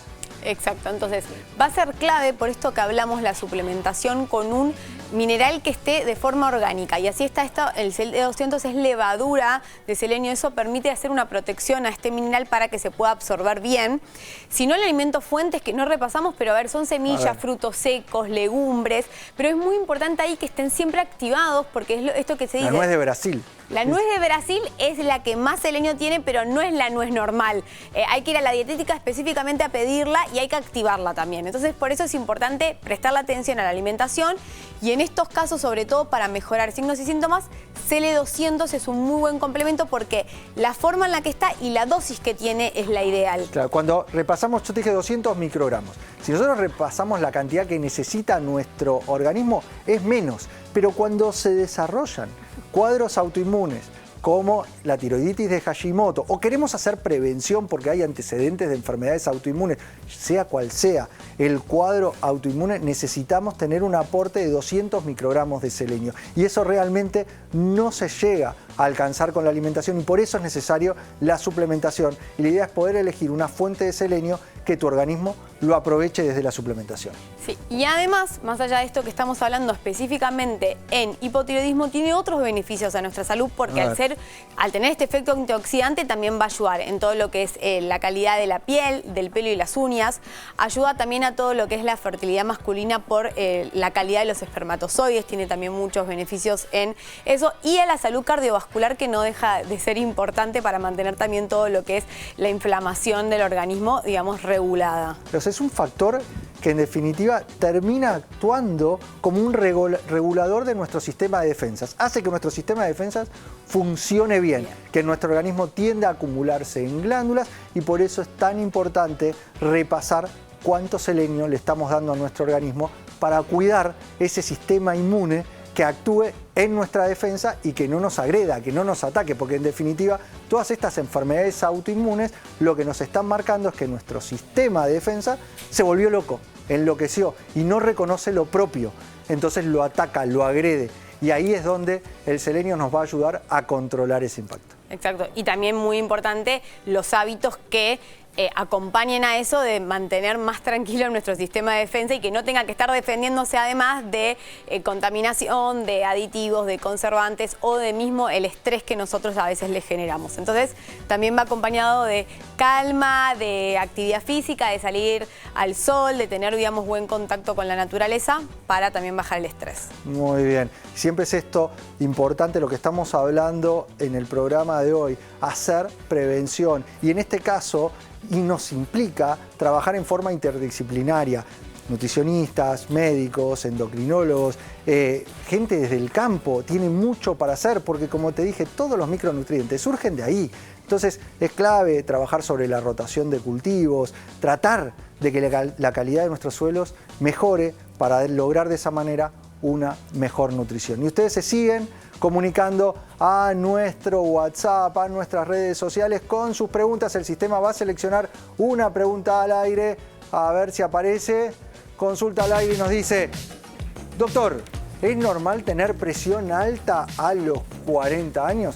Exacto, entonces va a ser clave, por esto que hablamos, la suplementación con un mineral que esté de forma orgánica. Y así está esto, el CL200 es levadura de selenio, eso permite hacer una protección a este mineral para que se pueda absorber bien. Si no, el alimento fuentes que no repasamos, pero a ver, son semillas, frutos secos, legumbres, pero es muy importante ahí que estén siempre activados porque es esto que se dice... La nuez de Brasil. La nuez de Brasil es la que más selenio tiene, pero no es la nuez normal. Hay que ir a la dietética específicamente a pedirla y hay que activarla también. Entonces, por eso es importante prestarle atención a la alimentación y en estos casos, sobre todo para mejorar signos y síntomas, CL200 es un muy buen complemento porque la forma en la que está y la dosis que tiene es la ideal. Claro, cuando repasamos, yo te dije 200 microgramos. Si nosotros repasamos la cantidad que necesita nuestro organismo, es menos. Pero cuando se desarrollan cuadros autoinmunes como la tiroiditis de Hashimoto, o queremos hacer prevención porque hay antecedentes de enfermedades autoinmunes, sea cual sea el cuadro autoinmune, necesitamos tener un aporte de 200 microgramos de selenio. Y eso realmente no se llega a alcanzar con la alimentación y por eso es necesario la suplementación. Y la idea es poder elegir una fuente de selenio que tu organismo lo aproveche desde la suplementación. Sí, y además, más allá de esto que estamos hablando específicamente en hipotiroidismo, tiene otros beneficios a nuestra salud porque al tener este efecto antioxidante también va a ayudar en todo lo que es la calidad de la piel, del pelo y las uñas, ayuda también a todo lo que es la fertilidad masculina por la calidad de los espermatozoides, tiene también muchos beneficios en eso y a la salud cardiovascular que no deja de ser importante para mantener también todo lo que es la inflamación del organismo, digamos, regulada. Entonces es un factor que en definitiva termina actuando como un regulador de nuestro sistema de defensas. Hace que nuestro sistema de defensas funcione bien, que nuestro organismo tienda a acumularse en glándulas y por eso es tan importante repasar cuánto selenio le estamos dando a nuestro organismo para cuidar ese sistema inmune que actúe en nuestra defensa y que no nos agreda, que no nos ataque, porque en definitiva todas estas enfermedades autoinmunes lo que nos están marcando es que nuestro sistema de defensa se volvió loco, enloqueció y no reconoce lo propio, entonces lo ataca, lo agrede y ahí es donde el selenio nos va a ayudar a controlar ese impacto. Exacto, y también muy importante los hábitos que acompañen a eso de mantener más tranquilo nuestro sistema de defensa y que no tenga que estar defendiéndose además de contaminación, de aditivos, de conservantes o de mismo el estrés que nosotros a veces le generamos. Entonces también va acompañado de calma, de actividad física, de salir al sol, de tener, digamos, buen contacto con la naturaleza para también bajar el estrés. Muy bien. Siempre es esto importante lo que estamos hablando en el programa de hoy, hacer prevención. Y en este caso, y nos implica trabajar en forma interdisciplinaria. Nutricionistas, médicos, endocrinólogos, gente desde el campo tiene mucho para hacer porque, como te dije, todos los micronutrientes surgen de ahí. Entonces es clave trabajar sobre la rotación de cultivos, tratar de que la calidad de nuestros suelos mejore para lograr de esa manera una mejor nutrición. Y ustedes se siguen comunicando a nuestro WhatsApp, a nuestras redes sociales con sus preguntas. El sistema va a seleccionar una pregunta al aire, a ver si aparece. Consulta al aire y nos dice: doctor, ¿es normal tener presión alta a los 40 años?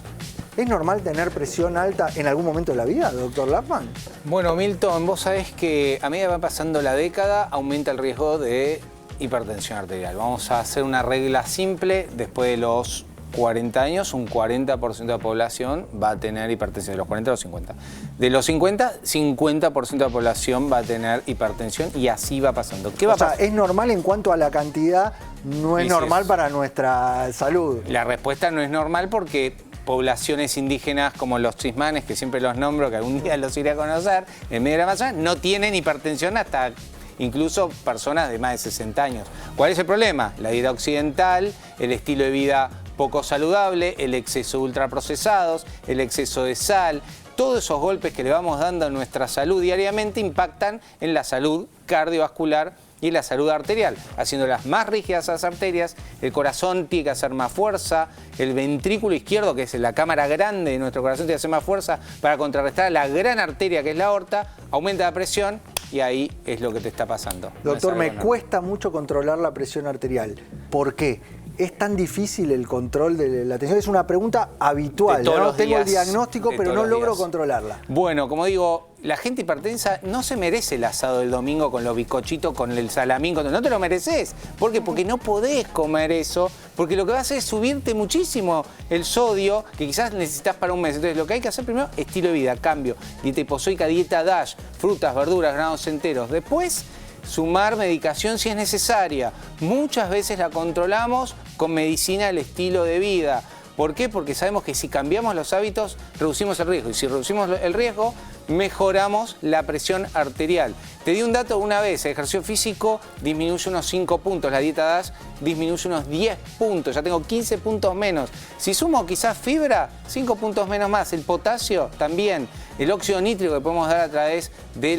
¿Es normal tener presión alta en algún momento de la vida, doctor Laffman? Bueno, Milton, vos sabés que a medida que va pasando la década, aumenta el riesgo de hipertensión arterial. Vamos a hacer una regla simple: después de los 40 años, un 40% de la población va a tener hipertensión, de los 40 a los 50. De los 50, 50% de la población va a tener hipertensión y así va pasando. ¿Qué va a pasar? ¿Es normal en cuanto a la cantidad? No es normal para nuestra salud. La respuesta no es normal porque poblaciones indígenas como los chismanes, que siempre los nombro, que algún día los iré a conocer, en medio de la Amazonas, no tienen hipertensión hasta incluso personas de más de 60 años. ¿Cuál es el problema? La dieta occidental, el estilo de vida poco saludable, el exceso de ultraprocesados, el exceso de sal. Todos esos golpes que le vamos dando a nuestra salud diariamente impactan en la salud cardiovascular y la salud arterial, haciéndolas más rígidas las arterias. El corazón tiene que hacer más fuerza, el ventrículo izquierdo, que es la cámara grande de nuestro corazón, tiene que hacer más fuerza para contrarrestar la gran arteria que es la aorta, aumenta la presión y ahí es lo que te está pasando. Doctor, me cuesta mucho controlar la presión arterial. ¿Por qué? ¿Es tan difícil el control de la tensión? Es una pregunta habitual. ¿No? Tengo el diagnóstico, pero no logro controlarla. Bueno, como digo, la gente hipertensa no se merece el asado del domingo con los bizcochitos, con el salamín. No te lo mereces. ¿Por qué? Porque no podés comer eso, porque lo que va a hacer es subirte muchísimo el sodio, que quizás necesitas para un mes. Entonces, lo que hay que hacer primero, estilo de vida, cambio. Dieta hipozoica, dieta DASH, frutas, verduras, granos enteros. Después, sumar medicación si es necesaria. Muchas veces la controlamos con medicina del estilo de vida. ¿Por qué? Porque sabemos que si cambiamos los hábitos, reducimos el riesgo. Y si reducimos el riesgo, mejoramos la presión arterial. Te di un dato una vez: el ejercicio físico disminuye unos 5 puntos, la dieta DASH disminuye unos 10 puntos, ya tengo 15 puntos menos. Si sumo quizás fibra, 5 puntos menos más. El potasio también, el óxido nítrico que podemos dar a través de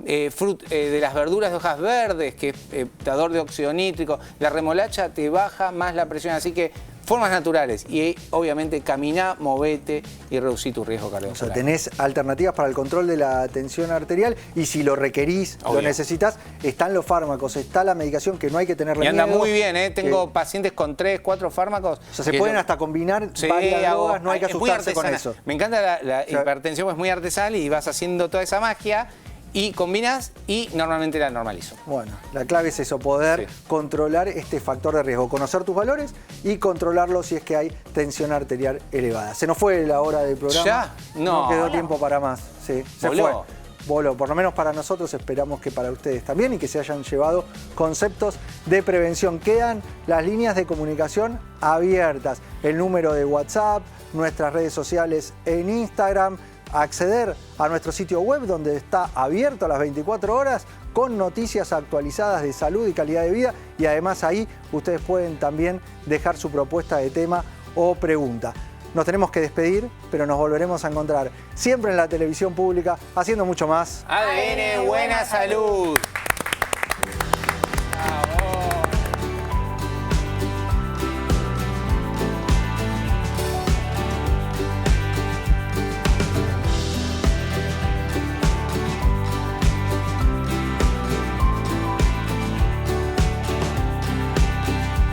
de las verduras de hojas verdes, que es dador de óxido nítrico. La remolacha te baja más la presión, así que formas naturales y obviamente camina, movete y reducí tu riesgo cardiovascular. O sea, tenés alternativas para el control de la tensión arterial y si lo requerís, lo necesitas, están los fármacos, está la medicación que no hay que tenerle miedo. Y anda muy bien, ¿eh? Tengo pacientes con 3, 4 fármacos. O sea, se pueden hasta combinar varias drogas, no hay que asustarse con eso. Me encanta la hipertensión, es muy artesanal y vas haciendo toda esa magia y combinas y normalmente la normalizo. Bueno, la clave es eso, poder controlar este factor de riesgo, conocer tus valores y controlarlo si es que hay tensión arterial elevada. Se nos fue la hora del programa. ¿Ya? No quedó tiempo para más. Sí, se fue. Voló, por lo menos para nosotros, esperamos que para ustedes también y que se hayan llevado conceptos de prevención. Quedan las líneas de comunicación abiertas, el número de WhatsApp, nuestras redes sociales en Instagram, acceder a nuestro sitio web donde está abierto a las 24 horas con noticias actualizadas de salud y calidad de vida y además ahí ustedes pueden también dejar su propuesta de tema o pregunta. Nos tenemos que despedir, pero nos volveremos a encontrar siempre en la televisión pública haciendo mucho más. ADN Buena Salud.